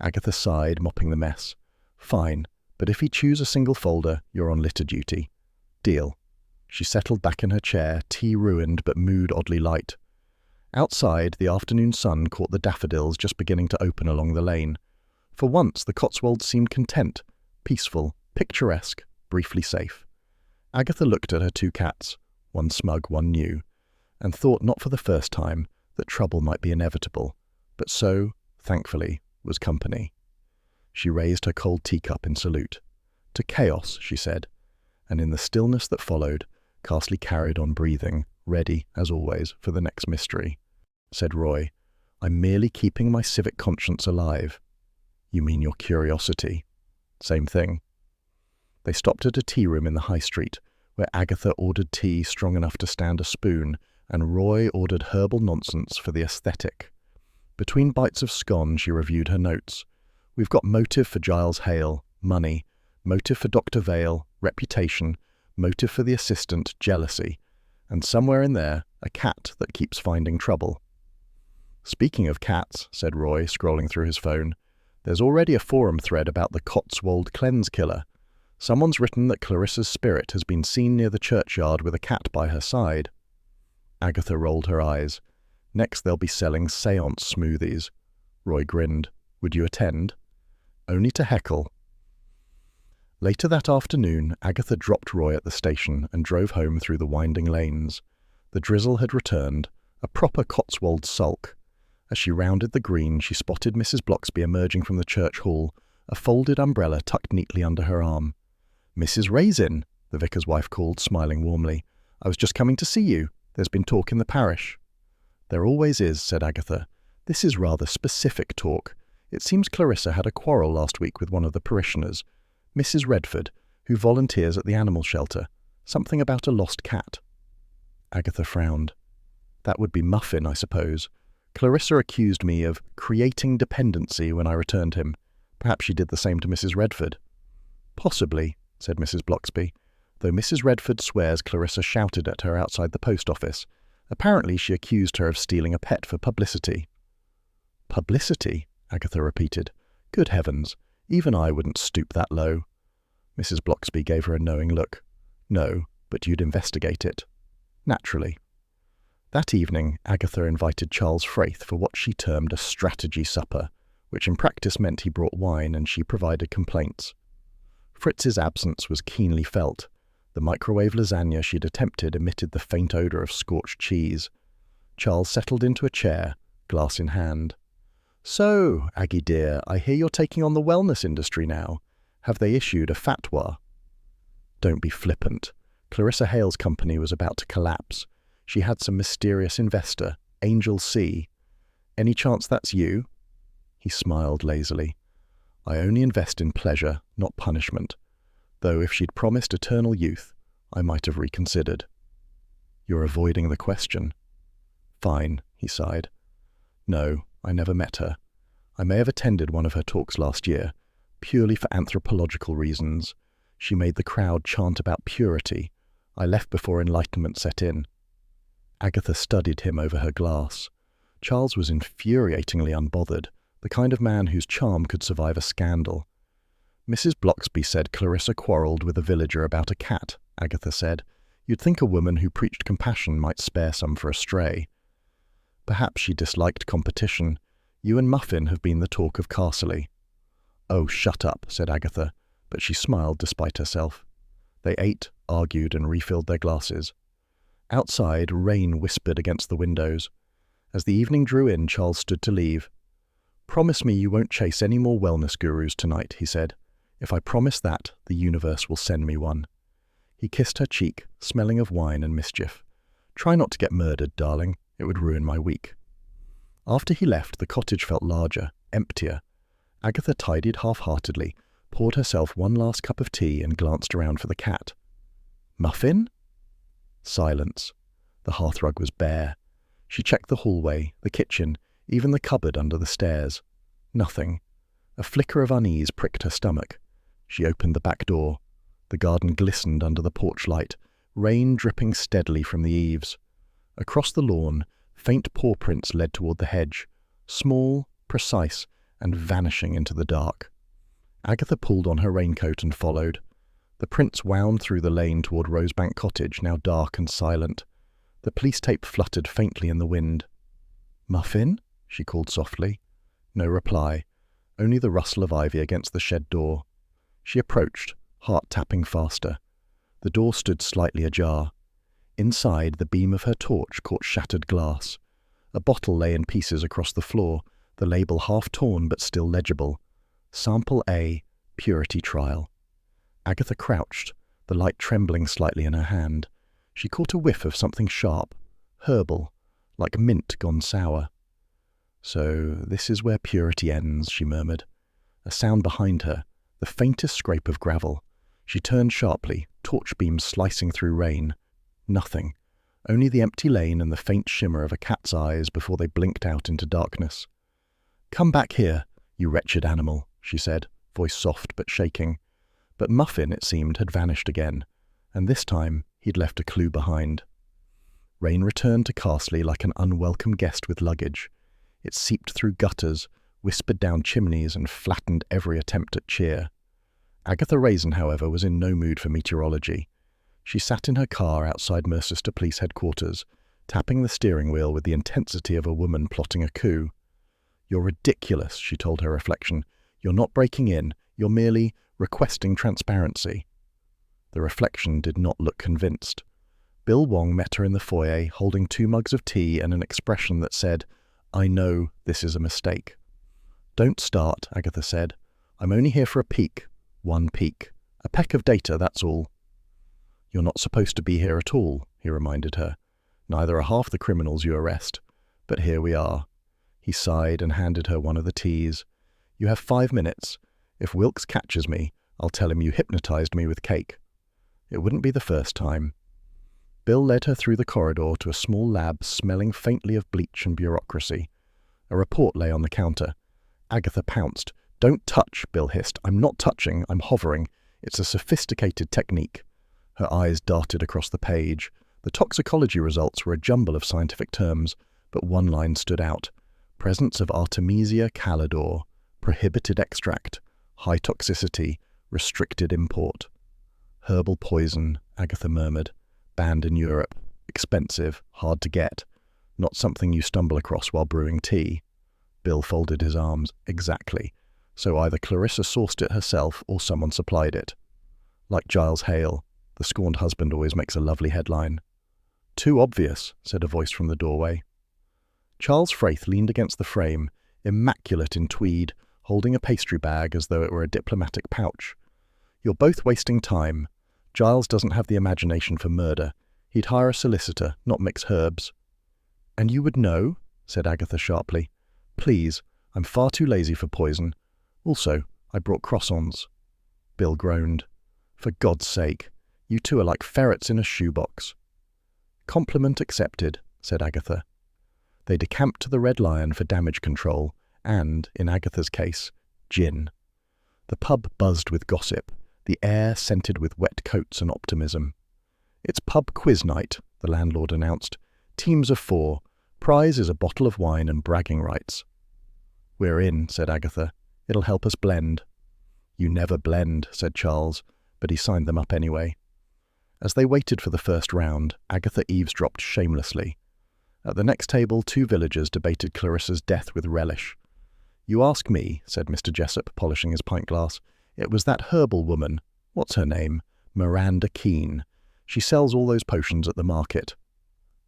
Agatha sighed, mopping the mess. Fine, but if he chews a single folder, you're on litter duty. Deal. She settled back in her chair, tea ruined but mood oddly light. Outside, the afternoon sun caught the daffodils just beginning to open along the lane. For once, the Cotswolds seemed content, peaceful, picturesque, briefly safe. Agatha looked at her two cats, one smug, one new, and thought not for the first time that trouble might be inevitable, but so, thankfully, was company. She raised her cold teacup in salute. To chaos, she said, and in the stillness that followed, Carsely carried on breathing, ready, as always, for the next mystery. Said Roy, I'm merely keeping my civic conscience alive. You mean your curiosity? Same thing. They stopped at a tea room in the high street, where Agatha ordered tea strong enough to stand a spoon, and Roy ordered herbal nonsense for the aesthetic. Between bites of scone, she reviewed her notes. We've got motive for Giles Hale, money, motive for Dr. Vale, reputation, motive for the assistant, jealousy, and somewhere in there, a cat that keeps finding trouble. Speaking of cats, said Roy, scrolling through his phone, there's already a forum thread about the Cotswold cleanse killer. Someone's written that Clarissa's spirit has been seen near the churchyard with a cat by her side. Agatha rolled her eyes. Next they'll be selling séance smoothies. Roy grinned. Would you attend? Only to heckle. Later that afternoon, Agatha dropped Roy at the station and drove home through the winding lanes. The drizzle had returned, a proper Cotswold sulk. As she rounded the green, she spotted Mrs. Bloxby emerging from the church hall, a folded umbrella tucked neatly under her arm. "Mrs. Raisin," the vicar's wife called, smiling warmly. "I was just coming to see you. There's been talk in the parish." "There always is," said Agatha. "This is rather specific talk. It seems Clarissa had a quarrel last week with one of the parishioners, Mrs. Redford, who volunteers at the animal shelter. Something about a lost cat." Agatha frowned. "That would be Muffin, I suppose. Clarissa accused me of creating dependency when I returned him. Perhaps she did the same to Mrs. Redford." "Possibly," said Mrs. Bloxby, though Mrs. Redford swears Clarissa shouted at her outside the post office. Apparently she accused her of stealing a pet for publicity. "Publicity?" Agatha repeated. "Good heavens, even I wouldn't stoop that low." Mrs. Bloxby gave her a knowing look. "No, but you'd investigate it." "Naturally." That evening, Agatha invited Charles Fraith for what she termed a strategy supper, which in practice meant he brought wine and she provided complaints. Fritz's absence was keenly felt. The microwave lasagna she'd attempted emitted the faint odour of scorched cheese. Charles settled into a chair, glass in hand. "So, Aggie dear, I hear you're taking on the wellness industry now. Have they issued a fatwa?" "Don't be flippant. Clarissa Hale's company was about to collapse. She had some mysterious investor, Angel C. Any chance that's you?" He smiled lazily. "I only invest in pleasure, not punishment. Though if she'd promised eternal youth, I might have reconsidered." "You're avoiding the question." "Fine," he sighed. "No, I never met her. I may have attended one of her talks last year, purely for anthropological reasons. She made the crowd chant about purity. I left before enlightenment set in." Agatha studied him over her glass. Charles was infuriatingly unbothered, the kind of man whose charm could survive a scandal. "Mrs. Bloxby said Clarissa quarrelled with a villager about a cat," Agatha said. "You'd think a woman who preached compassion might spare some for a stray." "Perhaps she disliked competition. You and Muffin have been the talk of Carsely." "Oh, shut up," said Agatha, but she smiled despite herself. They ate, argued, and refilled their glasses. Outside, rain whispered against the windows. As the evening drew in, Charles stood to leave. "Promise me you won't chase any more wellness gurus tonight," he said. "If I promise that, the universe will send me one." He kissed her cheek, smelling of wine and mischief. "Try not to get murdered, darling. It would ruin my week." After he left, the cottage felt larger, emptier. Agatha tidied half-heartedly, poured herself one last cup of tea and glanced around for the cat. "Muffin?" Silence. The hearthrug was bare. She checked the hallway, the kitchen, even the cupboard under the stairs. Nothing. A flicker of unease pricked her stomach. She opened the back door. The garden glistened under the porch light, rain dripping steadily from the eaves. Across the lawn, faint paw prints led toward the hedge, small, precise, and vanishing into the dark. Agatha pulled on her raincoat and followed. The prints wound through the lane toward Rosebank Cottage, now dark and silent. The police tape fluttered faintly in the wind. "Muffin?" she called softly. No reply, only the rustle of ivy against the shed door. She approached, heart tapping faster. The door stood slightly ajar. Inside, the beam of her torch caught shattered glass. A bottle lay in pieces across the floor, the label half torn but still legible. Sample A, Purity Trial. Agatha crouched, the light trembling slightly in her hand. She caught a whiff of something sharp, herbal, like mint gone sour. "So this is where purity ends," she murmured. A sound behind her, the faintest scrape of gravel. She turned sharply, torch beams slicing through rain. Nothing, only the empty lane and the faint shimmer of a cat's eyes before they blinked out into darkness. "Come back here, you wretched animal," she said, voice soft but shaking. But Muffin, it seemed, had vanished again, and this time he'd left a clue behind. Rain returned to Carsely like an unwelcome guest with luggage. It seeped through gutters, whispered down chimneys, and flattened every attempt at cheer. Agatha Raisin, however, was in no mood for meteorology. She sat in her car outside Mercester Police Headquarters, tapping the steering wheel with the intensity of a woman plotting a coup. "You're ridiculous," she told her reflection. "You're not breaking in, you're merely requesting transparency." The reflection did not look convinced. Bill Wong met her in the foyer, holding 2 mugs of tea and an expression that said, "I know this is a mistake." "Don't start," Agatha said. "I'm only here for a peek. One peek. A peck of data, that's all." "You're not supposed to be here at all," he reminded her. "Neither are half the criminals you arrest. But here we are." He sighed and handed her one of the teas. "You have 5 minutes. If Wilkes catches me, I'll tell him you hypnotized me with cake." It wouldn't be the first time. Bill led her through the corridor to a small lab smelling faintly of bleach and bureaucracy. A report lay on the counter. Agatha pounced. "Don't touch," Bill hissed. "I'm not touching, I'm hovering. It's a sophisticated technique." Her eyes darted across the page. The toxicology results were a jumble of scientific terms, but one line stood out. Presence of Artemisia calidor, prohibited extract, high toxicity, restricted import. "Herbal poison," Agatha murmured. "Banned in Europe. Expensive, hard to get. Not something you stumble across while brewing tea." Bill folded his arms. "Exactly. So either Clarissa sourced it herself or someone supplied it. Like Giles Hale, the scorned husband always makes a lovely headline." "Too obvious," said a voice from the doorway. Charles Fraith leaned against the frame, immaculate in tweed, holding a pastry bag as though it were a diplomatic pouch. "You're both wasting time. Giles doesn't have the imagination for murder. He'd hire a solicitor, not mix herbs." "And you would know?" said Agatha sharply. "Please, I'm far too lazy for poison. Also, I brought croissants." Bill groaned. "For God's sake, you two are like ferrets in a shoebox." "Compliment accepted," said Agatha. They decamped to the Red Lion for damage control and, in Agatha's case, gin. The pub buzzed with gossip, the air scented with wet coats and optimism. "It's pub quiz night," the landlord announced. "Teams of 4. Prize is a bottle of wine and bragging rights." "We're in," said Agatha. "It'll help us blend." "You never blend," said Charles, but he signed them up anyway. As they waited for the first round, Agatha eavesdropped shamelessly. At the next table, 2 villagers debated Clarissa's death with relish. "You ask me," said Mr. Jessup, polishing his pint glass. "It was that herbal woman. What's her name? Miranda Keene. She sells all those potions at the market."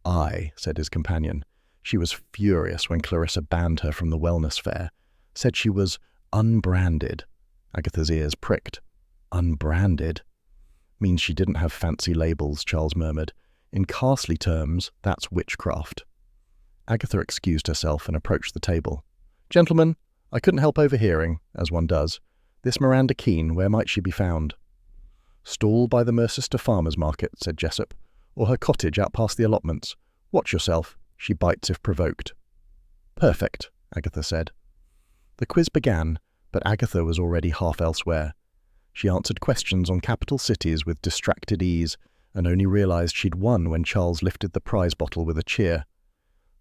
"Aye," said his companion. "She was furious when Clarissa banned her from the wellness fair. Said she was unbranded." Agatha's ears pricked. "Unbranded?" "Means she didn't have fancy labels," Charles murmured. "In Carsely terms, that's witchcraft." Agatha excused herself and approached the table. "Gentlemen, I couldn't help overhearing, as one does. This Miranda Keene, where might she be found?" "Stall by the Mercester Farmers Market," said Jessup, "or her cottage out past the allotments. Watch yourself. She bites if provoked." "Perfect," Agatha said. The quiz began, but Agatha was already half elsewhere. She answered questions on capital cities with distracted ease, and only realized she'd won when Charles lifted the prize bottle with a cheer.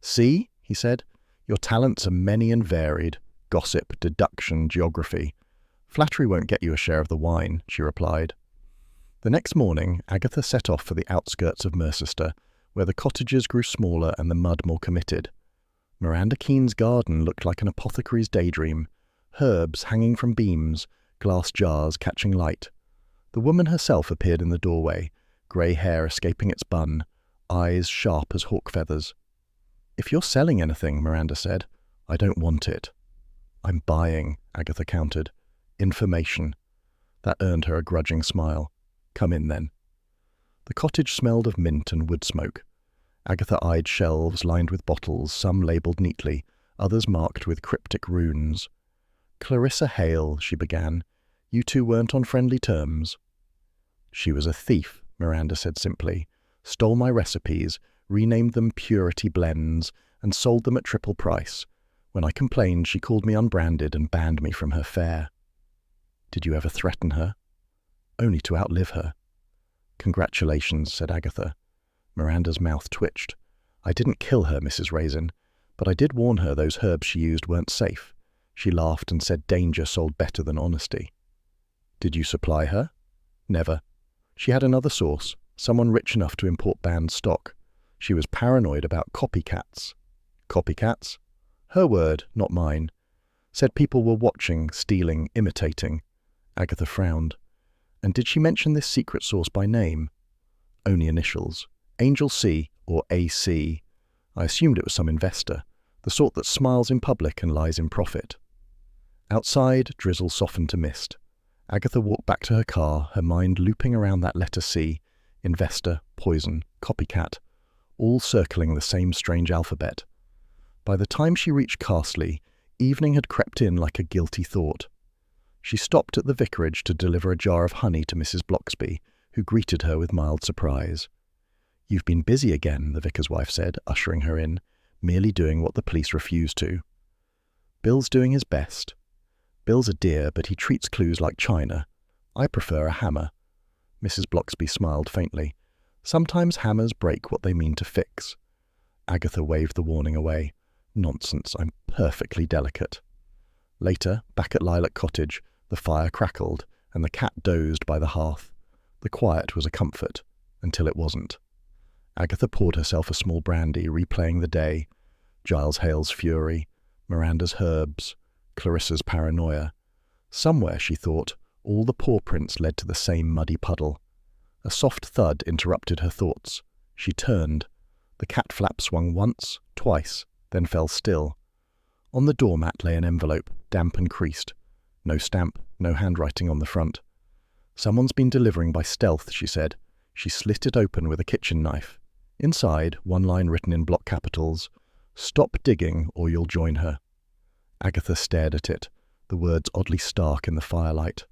"See," he said, "your talents are many and varied. Gossip, deduction, geography. Flattery won't get you a share of the wine," she replied. The next morning, Agatha set off for the outskirts of Mercester, where the cottages grew smaller and the mud more committed. Miranda Keene's garden looked like an apothecary's daydream, herbs hanging from beams, glass jars catching light. The woman herself appeared in the doorway, grey hair escaping its bun, eyes sharp as hawk feathers. "If you're selling anything," Miranda said, "I don't want it." "I'm buying," Agatha countered. "Information." That earned her a grudging smile. "Come in, then." The cottage smelled of mint and wood smoke. Agatha eyed shelves lined with bottles, some labelled neatly, others marked with cryptic runes. "Clarissa Hale," she began. "You two weren't on friendly terms." "She was a thief," Miranda said simply. "Stole my recipes, renamed them Purity Blends, and sold them at triple price. When I complained, she called me unbranded and banned me from her fair." "Did you ever threaten her?" "Only to outlive her." "Congratulations," said Agatha. Miranda's mouth twitched. "I didn't kill her, Mrs. Raisin, but I did warn her those herbs she used weren't safe." She laughed and said danger sold better than honesty. Did you supply her? Never. She had another source, someone rich enough to import banned stock. She was paranoid about copycats. Copycats? Her word, not mine. Said people were watching, stealing, imitating. Agatha frowned. And did she mention this secret source by name? Only initials. Angel C or AC. I assumed it was some investor, the sort that smiles in public and lies in profit. Outside, drizzle softened to mist. Agatha walked back to her car, her mind looping around that letter C, investor, poison, copycat, all circling the same strange alphabet. By the time she reached Carsely, evening had crept in like a guilty thought. She stopped at the vicarage to deliver a jar of honey to Mrs. Bloxby, who greeted her with mild surprise. "You've been busy again," the vicar's wife said, ushering her in, merely doing what the police refused to. "Bill's doing his best. Bill's a dear, but he treats clues like china. I prefer a hammer." Mrs. Bloxby smiled faintly. "Sometimes hammers break what they mean to fix." Agatha waved the warning away. "Nonsense, I'm perfectly delicate." Later, back at Lilac Cottage, the fire crackled, and the cat dozed by the hearth. The quiet was a comfort, until it wasn't. Agatha poured herself a small brandy, replaying the day. Giles Hale's fury, Miranda's herbs, Clarissa's paranoia. Somewhere, she thought, all the paw prints led to the same muddy puddle. A soft thud interrupted her thoughts. She turned. The cat flap swung once, twice, then fell still. On the doormat lay an envelope, damp and creased. No stamp, no handwriting on the front. "Someone's been delivering by stealth," she said. She slit it open with a kitchen knife. Inside, one line written in block capitals, "Stop digging or you'll join her." Agatha stared at it, the words oddly stark in the firelight.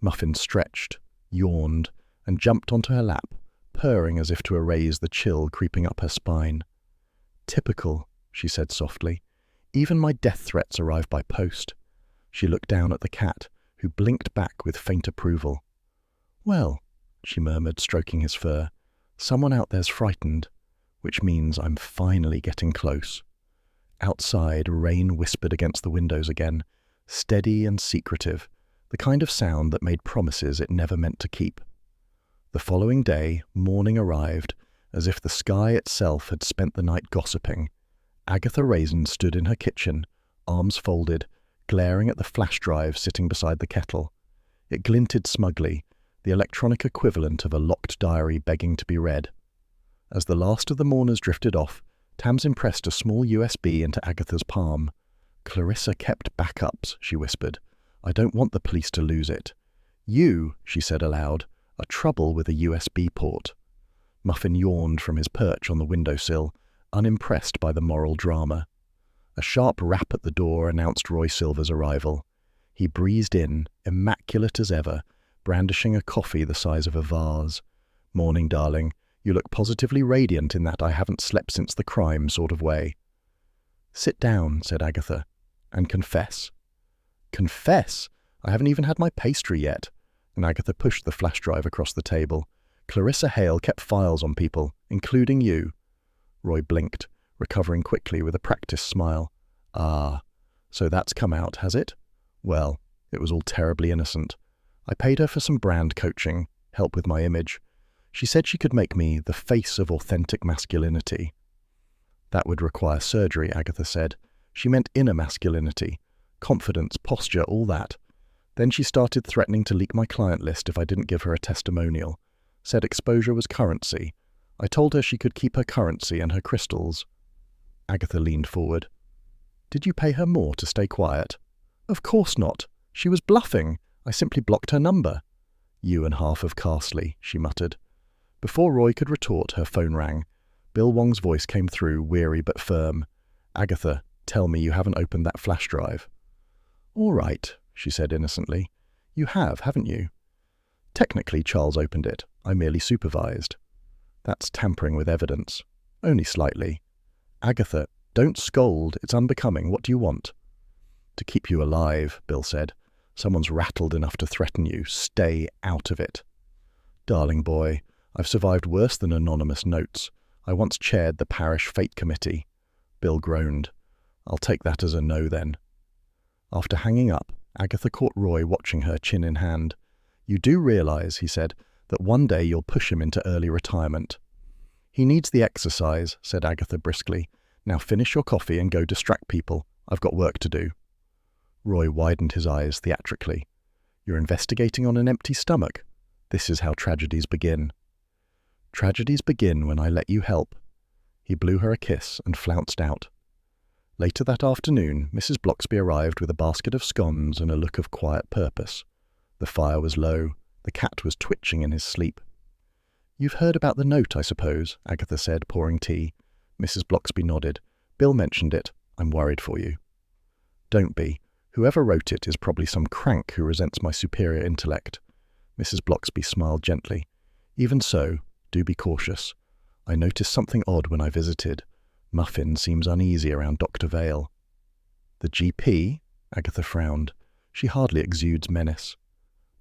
Muffin stretched, yawned, and jumped onto her lap, purring as if to erase the chill creeping up her spine. "Typical," she said softly. "Even my death threats arrive by post." She looked down at the cat, who blinked back with faint approval. "Well," she murmured, stroking his fur, "someone out there's frightened, which means I'm finally getting close." Outside, rain whispered against the windows again, steady and secretive, the kind of sound that made promises it never meant to keep. The following day, morning arrived, as if the sky itself had spent the night gossiping. Agatha Raisin stood in her kitchen, arms folded, glaring at the flash drive sitting beside the kettle. It glinted smugly, the electronic equivalent of a locked diary begging to be read. As the last of the mourners drifted off, Tamsin pressed a small USB into Agatha's palm. "Clarissa kept backups," she whispered. "I don't want the police to lose it." "You," she said aloud, "are trouble with a USB port." Muffin yawned from his perch on the windowsill, unimpressed by the moral drama. A sharp rap at the door announced Roy Silver's arrival. He breezed in, immaculate as ever, brandishing a coffee the size of a vase. "Morning, darling. You look positively radiant in that I haven't slept since the crime sort of way." "Sit down," said Agatha, "and confess." "Confess? I haven't even had my pastry yet." And Agatha pushed the flash drive across the table. "Clarissa Hale kept files on people, including you." Roy blinked, recovering quickly with a practiced smile. "Ah, so that's come out, has it? Well, it was all terribly innocent. I paid her for some brand coaching, help with my image. She said she could make me the face of authentic masculinity." "That would require surgery," Agatha said. She meant inner masculinity, confidence, posture, all that. Then she started threatening to leak my client list if I didn't give her a testimonial. Said exposure was currency. I told her she could keep her currency and her crystals. Agatha leaned forward. "Did you pay her more to stay quiet?" "Of course not. She was bluffing. I simply blocked her number." "You and half of Carsely," she muttered. Before Roy could retort, her phone rang. Bill Wong's voice came through, weary but firm. "Agatha, tell me you haven't opened that flash drive." "All right," she said innocently. "You have, haven't you?" "Technically, Charles opened it. I merely supervised." "That's tampering with evidence." "Only slightly." "Agatha, don't scold. It's unbecoming. What do you want?" "To keep you alive," Bill said. "Someone's rattled enough to threaten you. Stay out of it." "Darling boy, I've survived worse than anonymous notes. I once chaired the parish fate committee." Bill groaned. "I'll take that as a no then." After hanging up, Agatha caught Roy watching her, chin in hand. "You do realize," he said, "that one day you'll push him into early retirement." "He needs the exercise," said Agatha briskly. "Now finish your coffee and go distract people. I've got work to do." Roy widened his eyes theatrically. "You're investigating on an empty stomach? This is how tragedies begin." "Tragedies begin when I let you help." He blew her a kiss and flounced out. Later that afternoon, Mrs. Blocksby arrived with a basket of scones and a look of quiet purpose. The fire was low. The cat was twitching in his sleep. "You've heard about the note, I suppose," Agatha said, pouring tea. Mrs. Blocksby nodded. "Bill mentioned it. I'm worried for you." "Don't be. Whoever wrote it is probably some crank who resents my superior intellect." Mrs. Blocksby smiled gently. "Even so, do be cautious. I noticed something odd when I visited. Muffin seems uneasy around Dr. Vale." "The GP?" Agatha frowned. She hardly exudes menace.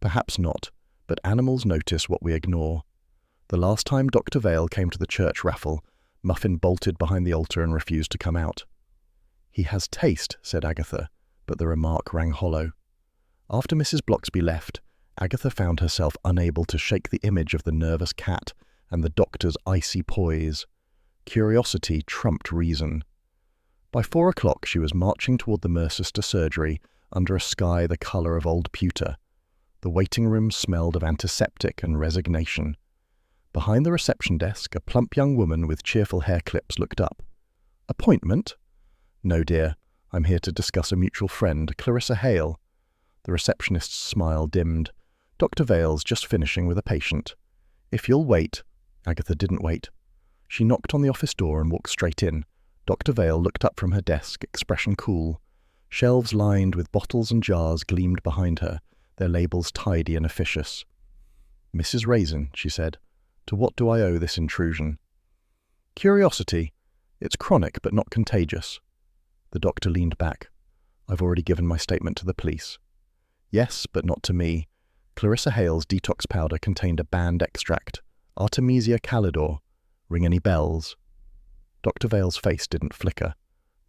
"Perhaps not, but animals notice what we ignore. The last time Dr. Vale came to the church raffle, Muffin bolted behind the altar and refused to come out." "He has taste," said Agatha, but the remark rang hollow. After Mrs. Blocksby left, Agatha found herself unable to shake the image of the nervous cat and the doctor's icy poise. Curiosity trumped reason. By 4 o'clock she was marching toward the Mercester surgery under a sky the colour of old pewter. The waiting room smelled of antiseptic and resignation. Behind the reception desk, a plump young woman with cheerful hair clips looked up. "Appointment?" "No, dear. I'm here to discuss a mutual friend, Clarissa Hale." The receptionist's smile dimmed. "Dr. Vale's just finishing with a patient. If you'll wait—" Agatha didn't wait. She knocked on the office door and walked straight in. Dr. Vale looked up from her desk, expression cool. Shelves lined with bottles and jars gleamed behind her, their labels tidy and officious. "Mrs. Raisin," she said, "to what do I owe this intrusion?" "Curiosity. It's chronic but not contagious." The doctor leaned back. "I've already given my statement to the police." "Yes, but not to me. Clarissa Hale's detox powder contained a banned extract, Artemisia calidor. Ring any bells?" Dr. Vale's face didn't flicker.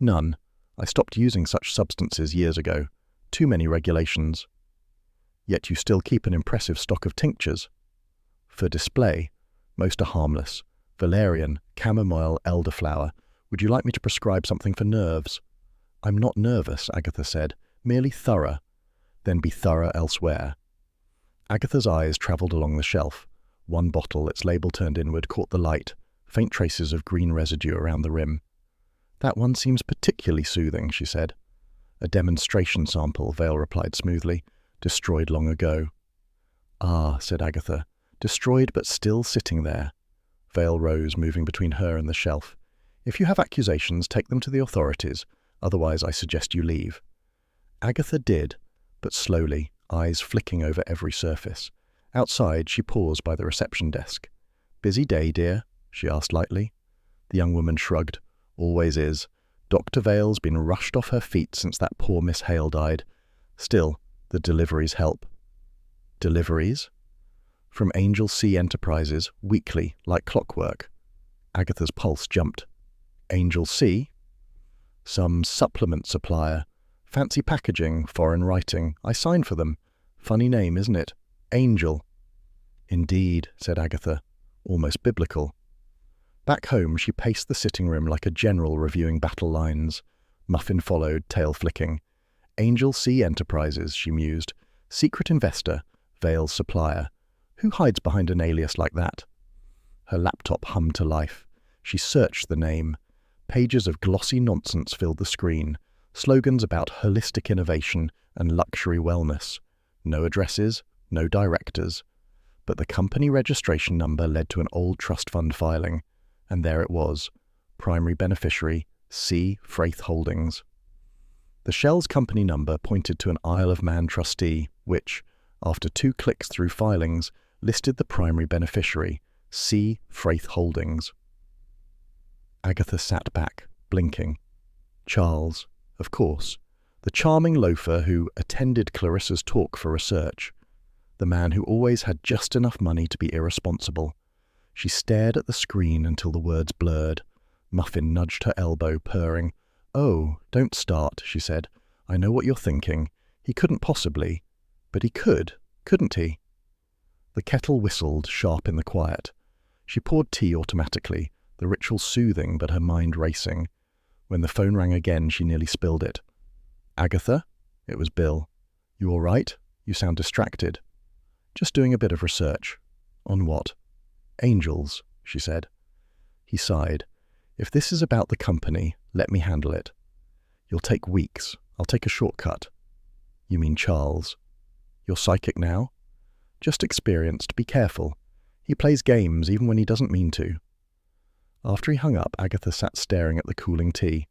"None. I stopped using such substances years ago. Too many regulations." "Yet you still keep an impressive stock of tinctures." "For display. Most are harmless. Valerian, chamomile, elderflower. Would you like me to prescribe something for nerves?" "I'm not nervous," Agatha said. "Merely thorough." "Then be thorough elsewhere." Agatha's eyes travelled along the shelf. One bottle, its label turned inward, caught the light, faint traces of green residue around the rim. "That one seems particularly soothing," she said. "A demonstration sample," Vale replied smoothly. "Destroyed long ago." "Ah," said Agatha. "Destroyed but still sitting there." Vale rose, moving between her and the shelf. "If you have accusations, take them to the authorities. Otherwise, I suggest you leave." Agatha did, but slowly, eyes flicking over every surface. Outside, she paused by the reception desk. "Busy day, dear?" she asked lightly. The young woman shrugged. "Always is. Dr. Vale's been rushed off her feet since that poor Miss Hale died. Still, the deliveries help." "Deliveries?" "From Angel Sea Enterprises, weekly, like clockwork." Agatha's pulse jumped. "Angel Sea?" "Some supplement supplier. Fancy packaging, foreign writing. I sign for them. Funny name, isn't it? Angel." "Indeed," said Agatha, almost biblical. Back home, she paced the sitting room like a general reviewing battle lines. Muffin followed, tail flicking. Angel Sea Enterprises, she mused. Secret investor, Vale's supplier. Who hides behind an alias like that? Her laptop hummed to life. She searched the name. Pages of glossy nonsense filled the screen. Slogans about holistic innovation and luxury wellness. No addresses, no directors. But the company registration number led to an old trust fund filing. And there it was. Primary beneficiary, C. Fraith Holdings. The Shell's company number pointed to an Isle of Man trustee, which, after 2 clicks through filings, listed the primary beneficiary, C. Fraith Holdings. Agatha sat back, blinking. Charles, of course. The charming loafer who attended Clarissa's talk for research. The man who always had just enough money to be irresponsible. She stared at the screen until the words blurred. Muffin nudged her elbow, purring. "Oh, don't start," she said. "I know what you're thinking. He couldn't possibly. But he could, couldn't he?" The kettle whistled, sharp in the quiet. She poured tea automatically, the ritual soothing but her mind racing. When the phone rang again, she nearly spilled it. "Agatha?" It was Bill. "You all right? You sound distracted." "Just doing a bit of research." "On what?" "Angels," she said. He sighed. "If this is about the company, let me handle it." "You'll take weeks. I'll take a shortcut." "You mean Charles?" "You're psychic now?" "Just experienced. Be careful. He plays games even when he doesn't mean to." After he hung up, Agatha sat staring at the cooling tea.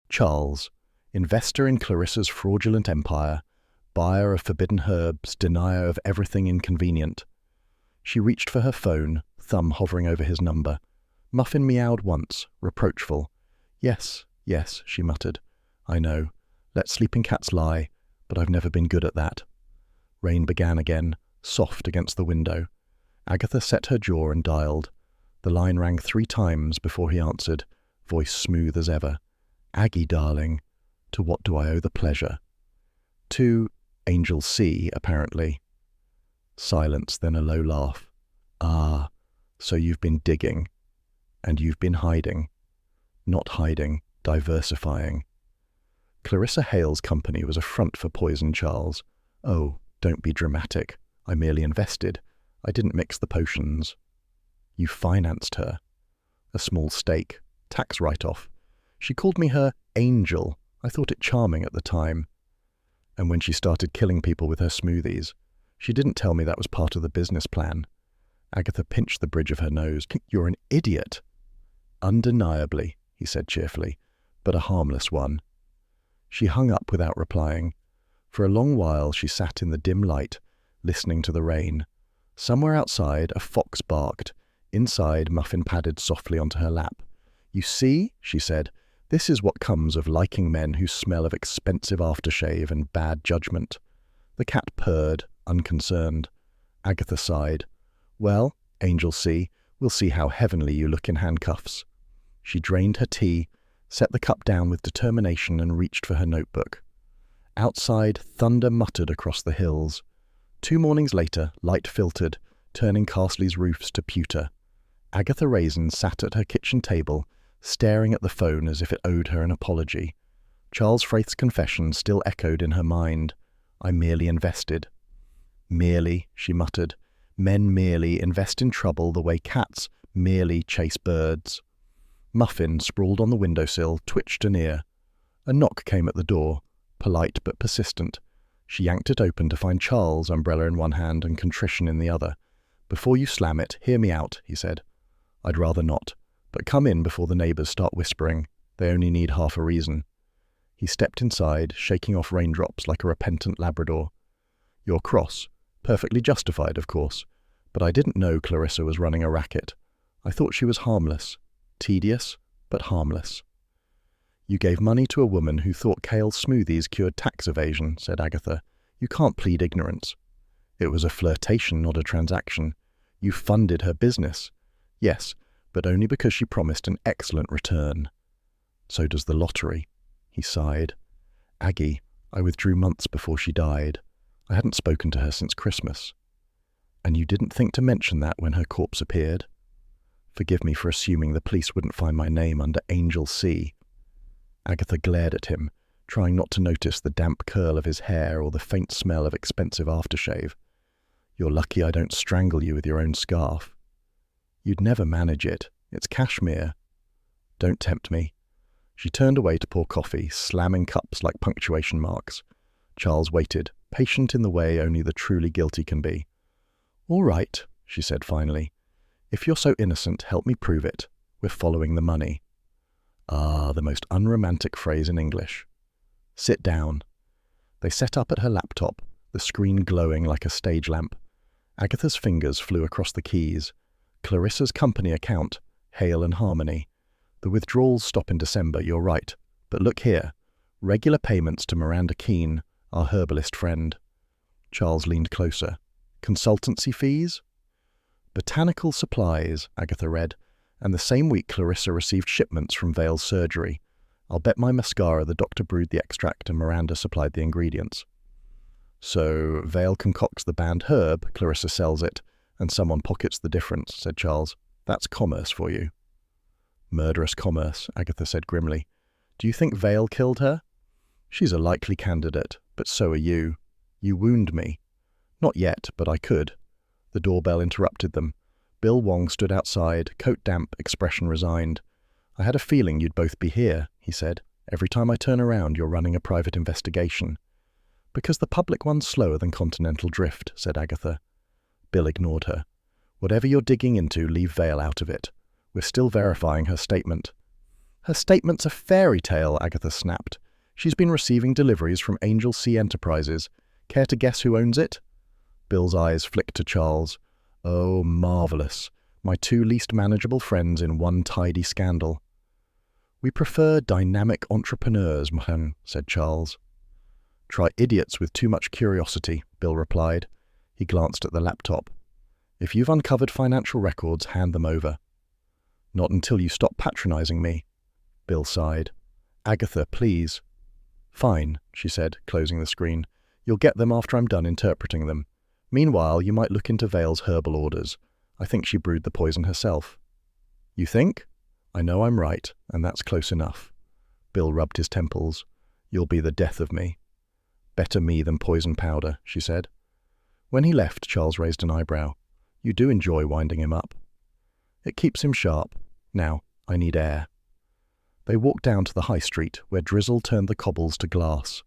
Charles, investor in Clarissa's fraudulent empire, buyer of forbidden herbs, denier of everything inconvenient. She reached for her phone, thumb hovering over his number. Muffin meowed once, reproachful. "Yes, yes," she muttered. "I know. Let sleeping cats lie, but I've never been good at that." Rain began again, soft against the window. Agatha set her jaw and dialed. The line rang 3 times before he answered, voice smooth as ever. "Aggie, darling, to what do I owe the pleasure?" "To Angel C, apparently." Silence, then a low laugh. "Ah, so you've been digging. And you've been hiding." "Not hiding, diversifying." Clarissa Hale's company was a front for Poison Charles. "Oh, don't be dramatic. I merely invested. I didn't mix the potions." "You financed her." "A small stake. Tax write-off. She called me her angel. I thought it charming at the time. And when she started killing people with her smoothies, she didn't tell me that was part of the business plan." Agatha pinched the bridge of her nose. "You're an idiot." "Undeniably," he said cheerfully, "but a harmless one." She hung up without replying. For a long while she sat in the dim light, listening to the rain. Somewhere outside, a fox barked. Inside, Muffin padded softly onto her lap. "You see," she said, "this is what comes of liking men who smell of expensive aftershave and bad judgment." The cat purred, unconcerned. Agatha sighed. "Well, Angel C, we'll see how heavenly you look in handcuffs." She drained her tea, set the cup down with determination and reached for her notebook. Outside, thunder muttered across the hills. 2 mornings later, light filtered, turning Carsley's roofs to pewter. Agatha Raisin sat at her kitchen table, staring at the phone as if it owed her an apology. Charles Frayth's confession still echoed in her mind. "I merely invested." "Merely," she muttered. "Men merely invest in trouble the way cats merely chase birds." Muffin, sprawled on the windowsill, twitched an ear. A knock came at the door, polite but persistent. She yanked it open to find Charles, umbrella in one hand and contrition in the other. "Before you slam it, hear me out," he said. "I'd rather not, but come in before the neighbours start whispering. They only need half a reason." He stepped inside, shaking off raindrops like a repentant Labrador. "You're cross. Perfectly justified, of course. But I didn't know Clarissa was running a racket. I thought she was harmless. Tedious, but harmless." "You gave money to a woman who thought kale smoothies cured tax evasion," said Agatha. "You can't plead ignorance." "It was a flirtation, not a transaction. You funded her business." "Yes, but only because she promised an excellent return." "So does the lottery." He sighed. "Aggie, I withdrew months before she died. I hadn't spoken to her since Christmas." "And you didn't think to mention that when her corpse appeared?" "Forgive me for assuming the police wouldn't find my name under Angel C." Agatha glared at him, trying not to notice the damp curl of his hair or the faint smell of expensive aftershave. "You're lucky I don't strangle you with your own scarf." "You'd never manage it. It's cashmere." "Don't tempt me." She turned away to pour coffee, slamming cups like punctuation marks. Charles waited, patient in the way only the truly guilty can be. "All right," she said finally. "If you're so innocent, help me prove it. We're following the money." Ah, the most unromantic phrase in English. "Sit down." They set up at her laptop, the screen glowing like a stage lamp. Agatha's fingers flew across the keys. Clarissa's company account, Hale and Harmony. "The withdrawals stop in December, you're right. But look here. Regular payments to Miranda Keene, our herbalist friend." Charles leaned closer. "Consultancy fees?" "Botanical supplies," Agatha read. "And the same week Clarissa received shipments from Vale's surgery. I'll bet my mascara the doctor brewed the extract and Miranda supplied the ingredients." "So Vale concocts the banned herb, Clarissa sells it, And someone pockets the difference, said Charles. That's commerce for you. Murderous commerce, Agatha said grimly. Do you think Vale killed her? She's a likely candidate, but so are you. You wound me. Not yet, but I could. The doorbell interrupted them. Bill Wong stood outside, coat damp, expression resigned. I had a feeling you'd both be here, he said. Every time I turn around, you're running a private investigation. Because the public one's slower than continental drift, said Agatha. Bill ignored her. Whatever you're digging into, leave Vale out of it. We're still verifying her statement. Her statement's a fairy tale, Agatha snapped. She's been receiving deliveries from Angel Sea Enterprises. Care to guess who owns it? Bill's eyes flicked to Charles. Oh, marvellous. My two least manageable friends in one tidy scandal. We prefer dynamic entrepreneurs, said Charles. Try idiots with too much curiosity, Bill replied. He glanced at the laptop. If you've uncovered financial records, hand them over. Not until you stop patronizing me. Bill sighed. Agatha, please. Fine, she said, closing the screen. You'll get them after I'm done interpreting them. Meanwhile, you might look into Vale's herbal orders. I think she brewed the poison herself. You think? I know I'm right, and that's close enough. Bill rubbed his temples. You'll be the death of me. Better me than poison powder, she said. When he left, Charles raised an eyebrow. You do enjoy winding him up. It keeps him sharp. Now, I need air. They walked down to the high street, where drizzle turned the cobbles to glass.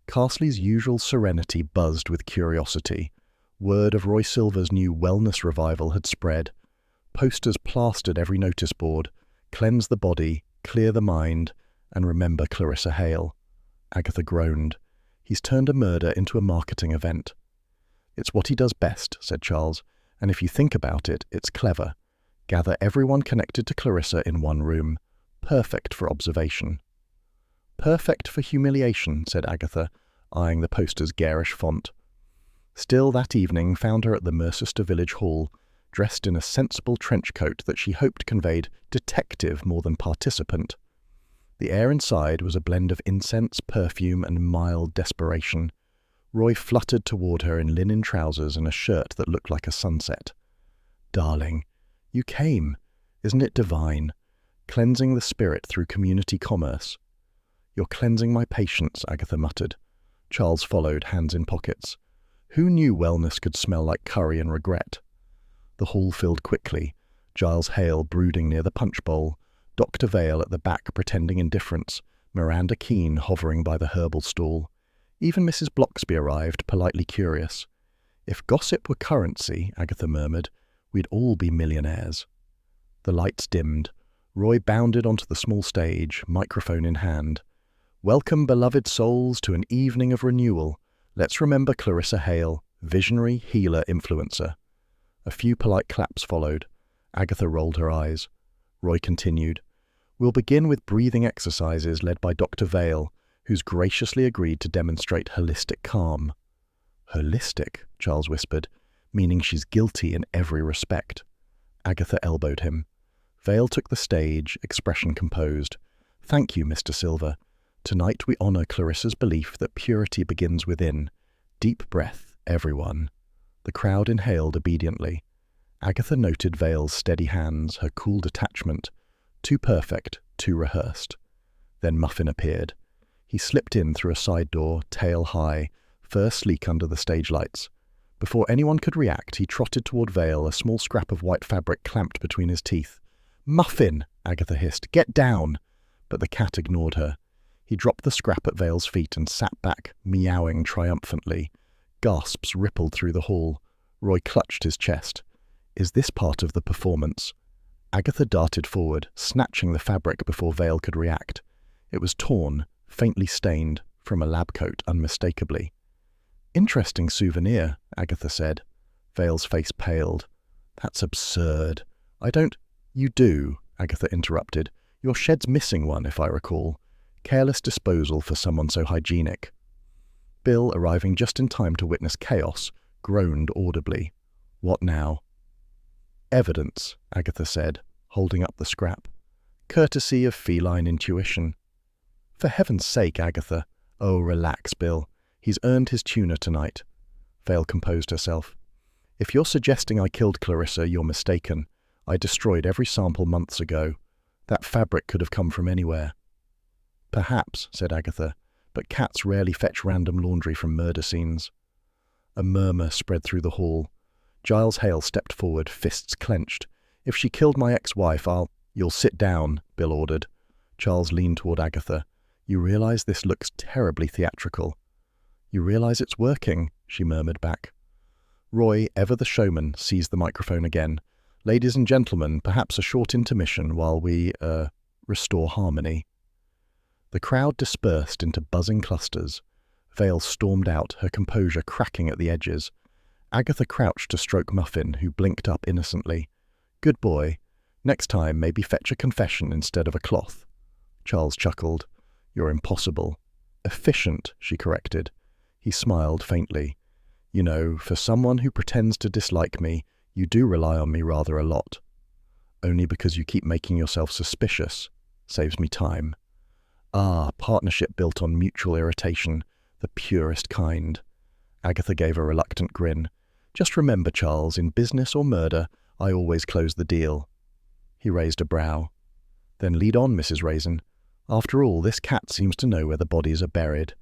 Carsley's usual serenity buzzed with curiosity. Word of Roy Silver's new wellness revival had spread. Posters plastered every notice board. Cleanse the body, clear the mind, and remember Clarissa Hale. Agatha groaned. He's turned a murder into a marketing event. It's what he does best, said Charles, and if you think about it, it's clever. Gather everyone connected to Clarissa in one room. Perfect for observation. Perfect for humiliation, said Agatha, eyeing the poster's garish font. Still that evening found her at the Mercester Village Hall, dressed in a sensible trench coat that she hoped conveyed detective more than participant. The air inside was a blend of incense, perfume, and mild desperation. Roy fluttered toward her in linen trousers and a shirt that looked like a sunset. Darling, you came. Isn't it divine? Cleansing the spirit through community commerce. You're cleansing my patience, Agatha muttered. Charles followed, hands in pockets. Who knew wellness could smell like curry and regret? The hall filled quickly, Giles Hale brooding near the punch bowl, Dr. Vale at the back pretending indifference, Miranda Keene hovering by the herbal stall. Even Mrs. Bloxby arrived, politely curious. If gossip were currency, Agatha murmured, we'd all be millionaires. The lights dimmed. Roy bounded onto the small stage, microphone in hand. Welcome, beloved souls, to an evening of renewal. Let's remember Clarissa Hale, visionary, healer, influencer. A few polite claps followed. Agatha rolled her eyes. Roy continued. We'll begin with breathing exercises led by Dr. Vale, who's graciously agreed to demonstrate holistic calm. Holistic, Charles whispered, meaning she's guilty in every respect. Agatha elbowed him. Vale took the stage, expression composed. Thank you, Mr. Silver. Tonight we honor Clarissa's belief that purity begins within. Deep breath, everyone. The crowd inhaled obediently. Agatha noted Vale's steady hands, her cool detachment. Too perfect, too rehearsed. Then Muffin appeared. He slipped in through a side door, tail high, fur sleek under the stage lights. Before anyone could react, he trotted toward Vale, a small scrap of white fabric clamped between his teeth. Muffin! Agatha hissed. Get down! But the cat ignored her. He dropped the scrap at Vale's feet and sat back, meowing triumphantly. Gasps rippled through the hall. Roy clutched his chest. Is this part of the performance? Agatha darted forward, snatching the fabric before Vale could react. It was torn, faintly stained, from a lab coat unmistakably. Interesting souvenir, Agatha said. Vale's face paled. That's absurd. I don't... You do, Agatha interrupted. Your shed's missing one, if I recall. Careless disposal for someone so hygienic. Bill, arriving just in time to witness chaos, groaned audibly. What now? Evidence, Agatha said, holding up the scrap. Courtesy of feline intuition. For heaven's sake, Agatha. Oh, relax, Bill. He's earned his tuna tonight. Vale composed herself. If you're suggesting I killed Clarissa, you're mistaken. I destroyed every sample months ago. That fabric could have come from anywhere. Perhaps, said Agatha, but cats rarely fetch random laundry from murder scenes. A murmur spread through the hall. Giles Hale stepped forward, fists clenched. If she killed my ex-wife, You'll sit down, Bill ordered. Charles leaned toward Agatha. You realize this looks terribly theatrical. You realize it's working, she murmured back. Roy, ever the showman, seized the microphone again. Ladies and gentlemen, perhaps a short intermission while we, restore harmony. The crowd dispersed into buzzing clusters. Vale stormed out, her composure cracking at the edges. Agatha crouched to stroke Muffin, who blinked up innocently. Good boy. Next time, maybe fetch a confession instead of a cloth. Charles chuckled. You're impossible. Efficient, she corrected. He smiled faintly. You know, for someone who pretends to dislike me, you do rely on me rather a lot. Only because you keep making yourself suspicious. Saves me time. Ah, partnership built on mutual irritation, the purest kind. Agatha gave a reluctant grin. Just remember, Charles, in business or murder, I always close the deal. He raised a brow. Then lead on, Mrs. Raisin. After all, this cat seems to know where the bodies are buried.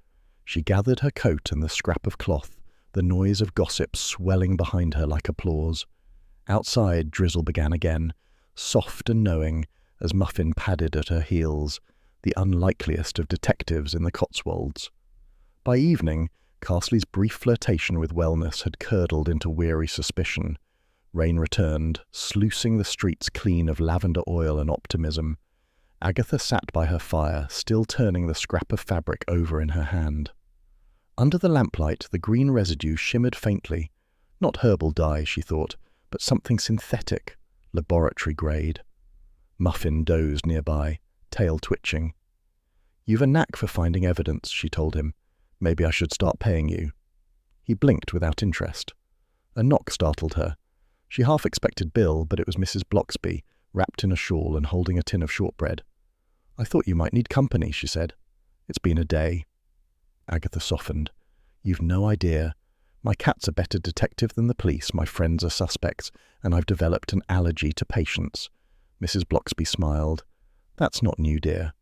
She gathered her coat and the scrap of cloth, the noise of gossip swelling behind her like applause. Outside, drizzle began again, soft and knowing, as Muffin padded at her heels, the unlikeliest of detectives in the Cotswolds. By evening, Carsely's brief flirtation with wellness had curdled into weary suspicion. Rain returned, sluicing the streets clean of lavender oil and optimism. Agatha sat by her fire, still turning the scrap of fabric over in her hand. Under the lamplight, the green residue shimmered faintly. Not herbal dye, she thought, but something synthetic, laboratory grade. Muffin dozed nearby, tail twitching. You've a knack for finding evidence, she told him. Maybe I should start paying you. He blinked without interest. A knock startled her. She half expected Bill, but it was Mrs. Bloxby, wrapped in a shawl and holding a tin of shortbread. I thought you might need company, she said. It's been a day. Agatha softened. You've no idea. My cat's a better detective than the police, my friends are suspects, and I've developed an allergy to patience. Mrs. Bloxby smiled. That's not new, dear.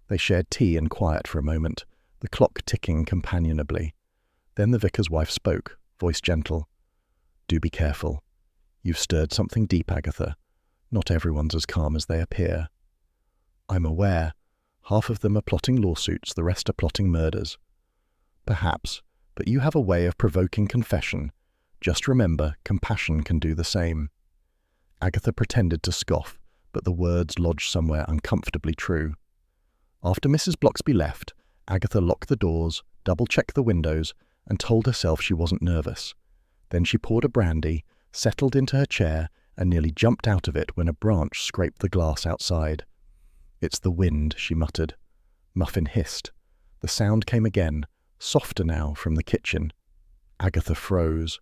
They shared tea and quiet for a moment, the clock ticking companionably. Then the vicar's wife spoke, voice gentle. Do be careful. You've stirred something deep, Agatha. Not everyone's as calm as they appear. I'm aware. Half of them are plotting lawsuits, the rest are plotting murders. Perhaps, but you have a way of provoking confession. Just remember, compassion can do the same. Agatha pretended to scoff, but the words lodged somewhere uncomfortably true. After Mrs. Bloxby left, Agatha locked the doors, double-checked the windows, and told herself she wasn't nervous. Then she poured a brandy, settled into her chair, and nearly jumped out of it when a branch scraped the glass outside. It's the wind, she muttered. Muffin hissed. The sound came again, softer now, from the kitchen. Agatha froze.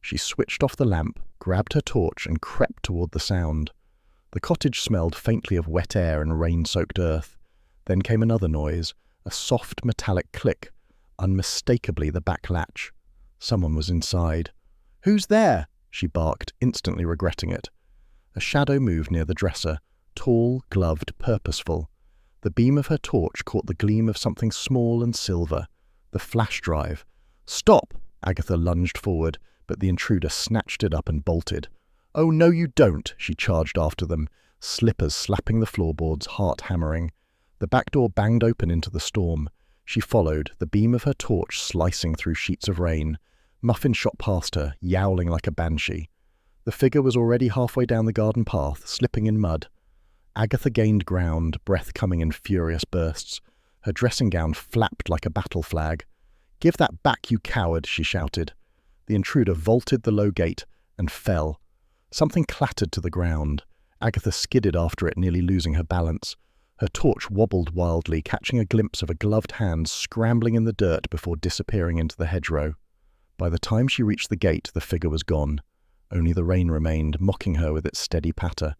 She switched off the lamp, grabbed her torch, and crept toward the sound. The cottage smelled faintly of wet air and rain-soaked earth. Then came another noise, a soft metallic click, unmistakably the back latch. Someone was inside. Who's there? She barked, instantly regretting it. A shadow moved near the dresser, tall, gloved, purposeful. The beam of her torch caught the gleam of something small and silver. The flash drive. Stop! Agatha lunged forward, but the intruder snatched it up and bolted. Oh, no, you don't! She charged after them, slippers slapping the floorboards, heart hammering. The back door banged open into the storm. She followed, the beam of her torch slicing through sheets of rain. Muffin shot past her, yowling like a banshee. The figure was already halfway down the garden path, slipping in mud. Agatha gained ground, breath coming in furious bursts. Her dressing gown flapped like a battle flag. "Give that back, you coward!" she shouted. The intruder vaulted the low gate and fell. Something clattered to the ground. Agatha skidded after it, nearly losing her balance. Her torch wobbled wildly, catching a glimpse of a gloved hand scrambling in the dirt before disappearing into the hedgerow. By the time she reached the gate, the figure was gone. Only the rain remained, mocking her with its steady patter.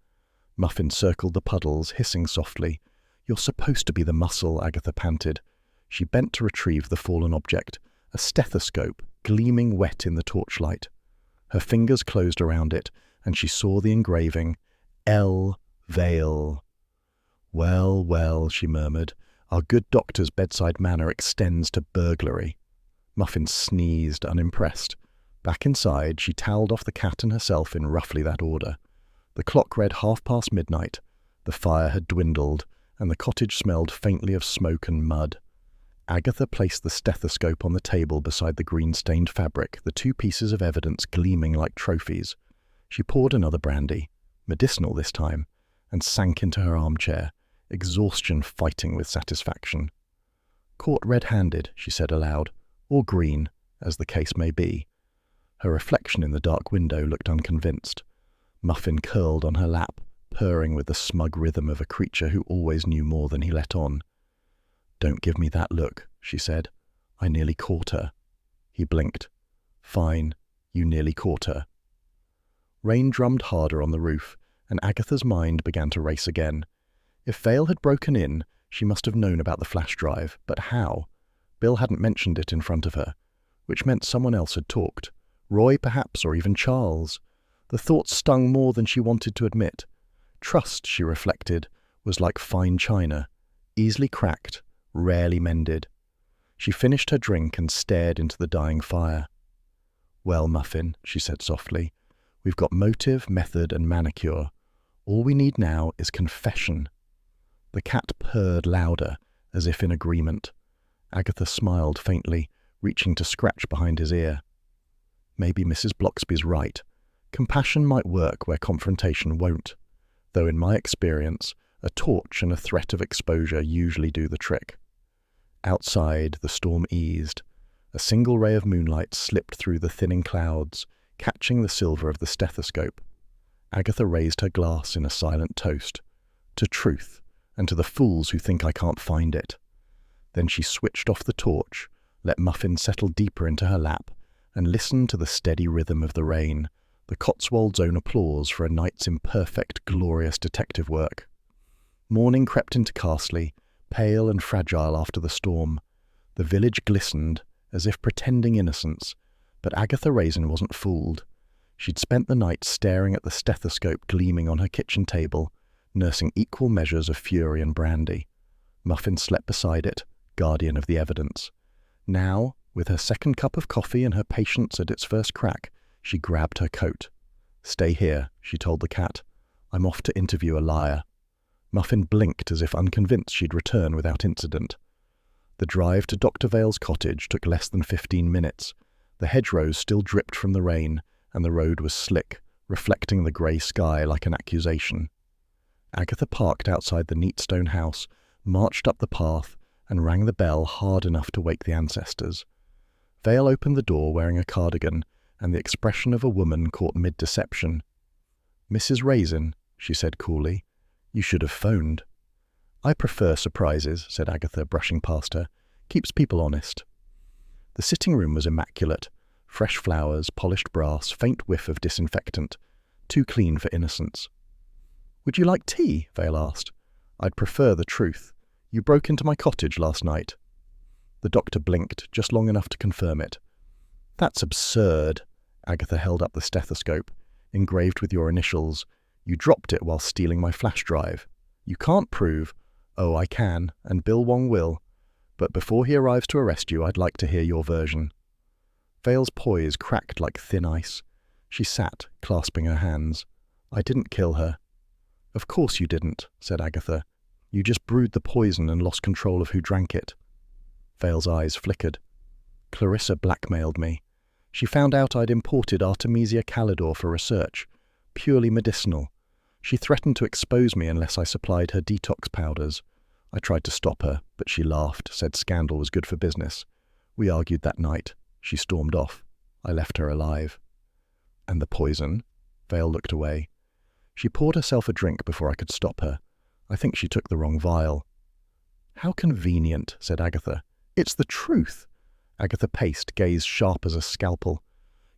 Muffin circled the puddles, hissing softly. "You're supposed to be the muscle," Agatha panted. She bent to retrieve the fallen object, a stethoscope, gleaming wet in the torchlight. Her fingers closed around it, and she saw the engraving, L. Vale. "Well, well," she murmured, "our good doctor's bedside manner extends to burglary." Muffin sneezed, unimpressed. Back inside, she towelled off the cat and herself in roughly that order. The clock read midnight. The fire had dwindled, and the cottage smelled faintly of smoke and mud. Agatha placed the stethoscope on the table beside the green-stained fabric, the two pieces of evidence gleaming like trophies. She poured another brandy, medicinal this time, and sank into her armchair, exhaustion fighting with satisfaction. "Caught red-handed," she said aloud, "or green, as the case may be." Her reflection in the dark window looked unconvinced. Muffin curled on her lap, purring with the smug rhythm of a creature who always knew more than he let on. "Don't give me that look," she said. "I nearly caught her." He blinked. "Fine, you nearly caught her." Rain drummed harder on the roof, and Agatha's mind began to race again. If Vale had broken in, she must have known about the flash drive, but how? Bill hadn't mentioned it in front of her, which meant someone else had talked. Roy, perhaps, or even Charles. The thought stung more than she wanted to admit. Trust, she reflected, was like fine china, easily cracked, rarely mended. She finished her drink and stared into the dying fire. "Well, Muffin," she said softly, "we've got motive, method, and manicure. All we need now is confession." The cat purred louder, as if in agreement. Agatha smiled faintly, reaching to scratch behind his ear. Maybe Mrs. Bloxby's right. Compassion might work where confrontation won't, though in my experience, a torch and a threat of exposure usually do the trick. Outside, the storm eased. A single ray of moonlight slipped through the thinning clouds, catching the silver of the stethoscope. Agatha raised her glass in a silent toast. To truth, and to the fools who think I can't find it. Then she switched off the torch, let Muffin settle deeper into her lap, and listened to the steady rhythm of the rain, the Cotswold's own applause for a night's imperfect, glorious detective work. Morning crept into Carsely, pale and fragile after the storm. The village glistened, as if pretending innocence, but Agatha Raisin wasn't fooled. She'd spent the night staring at the stethoscope gleaming on her kitchen table, nursing equal measures of fury and brandy. Muffin slept beside it, guardian of the evidence. Now, with her second cup of coffee and her patience at its first crack, she grabbed her coat. "Stay here," she told the cat. "I'm off to interview a liar." Muffin blinked as if unconvinced she'd return without incident. The drive to Dr. Vale's cottage took less than 15 minutes. The hedgerows still dripped from the rain, and the road was slick, reflecting the grey sky like an accusation. Agatha parked outside the neat stone house, marched up the path, and rang the bell hard enough to wake the ancestors. Vale opened the door wearing a cardigan, and the expression of a woman caught mid-deception. "Mrs. Raisin," she said coolly, "you should have phoned." "I prefer surprises," said Agatha, brushing past her. "Keeps people honest." The sitting room was immaculate. Fresh flowers, polished brass, faint whiff of disinfectant. Too clean for innocence. "Would you like tea?" Vale asked. "I'd prefer the truth. You broke into my cottage last night." The doctor blinked, just long enough to confirm it. "That's absurd." Agatha held up the stethoscope, engraved with your initials. "You dropped it while stealing my flash drive. You can't prove—" "Oh, I can, and Bill Wong will. But before he arrives to arrest you, I'd like to hear your version." Vale's poise cracked like thin ice. She sat, clasping her hands. "I didn't kill her." "Of course you didn't," said Agatha. "You just brewed the poison and lost control of who drank it." Vale's eyes flickered. "Clarissa blackmailed me. She found out I'd imported Artemisia calidor for research, purely medicinal. She threatened to expose me unless I supplied her detox powders. I tried to stop her, but she laughed, said scandal was good for business. We argued that night. She stormed off. I left her alive." "And the poison?" Vale looked away. "She poured herself a drink before I could stop her. I think she took the wrong vial." "How convenient," said Agatha. "It's the truth." Agatha paced, gaze sharp as a scalpel.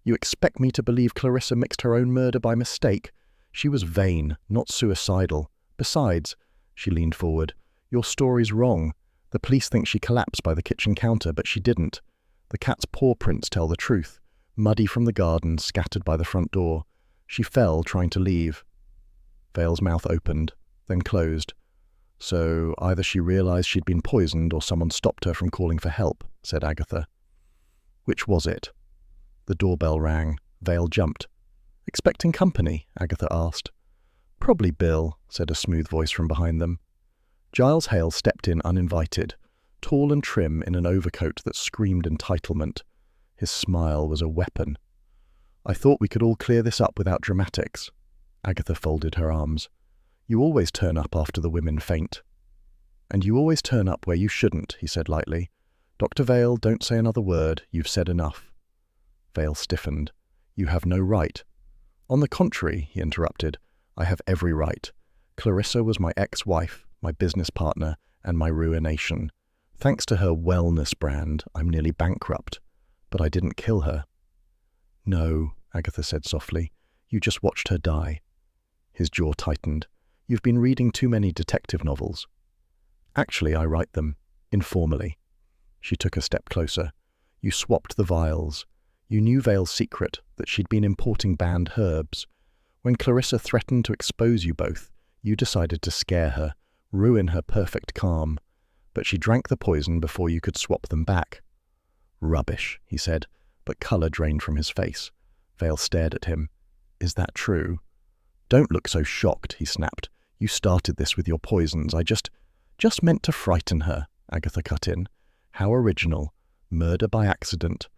"You expect me to believe Clarissa mixed her own murder by mistake? She was vain, not suicidal. Besides," she leaned forward, "your story's wrong. The police think she collapsed by the kitchen counter, but she didn't. The cat's paw prints tell the truth. muddy from the garden, scattered by the front door. She fell trying to leave. Vale's mouth opened, then closed. So either she realized she'd been poisoned or someone stopped her from calling for help, said Agatha. Which was it? The doorbell rang. Vale jumped. Expecting company? Agatha asked. Probably Bill, said a smooth voice from behind them. Giles Hale stepped in uninvited, tall and trim in an overcoat that screamed entitlement. His smile was a weapon. I thought we could all clear this up without dramatics. Agatha folded her arms. You always turn up after the women faint. And you always turn up where you shouldn't, he said lightly. Dr. Vale, don't say another word. You've said enough. Vale stiffened. You have no right. On the contrary, he interrupted, I have every right. Clarissa was my ex-wife, my business partner, and my ruination. Thanks to her wellness brand, I'm nearly bankrupt. But I didn't kill her. No, Agatha said softly. You just watched her die. His jaw tightened. You've been reading too many detective novels. Actually, I write them. Informally. She took a step closer. You swapped the vials. You knew Vale's secret, that she'd been importing banned herbs. When Clarissa threatened to expose you both, you decided to scare her, ruin her perfect calm. But she drank the poison before you could swap them back. Rubbish, he said, but colour drained from his face. Vale stared at him. Is that true? Don't look so shocked, he snapped. You started this with your poisons. I just meant to frighten her, Agatha cut in. How original. Murder by accident.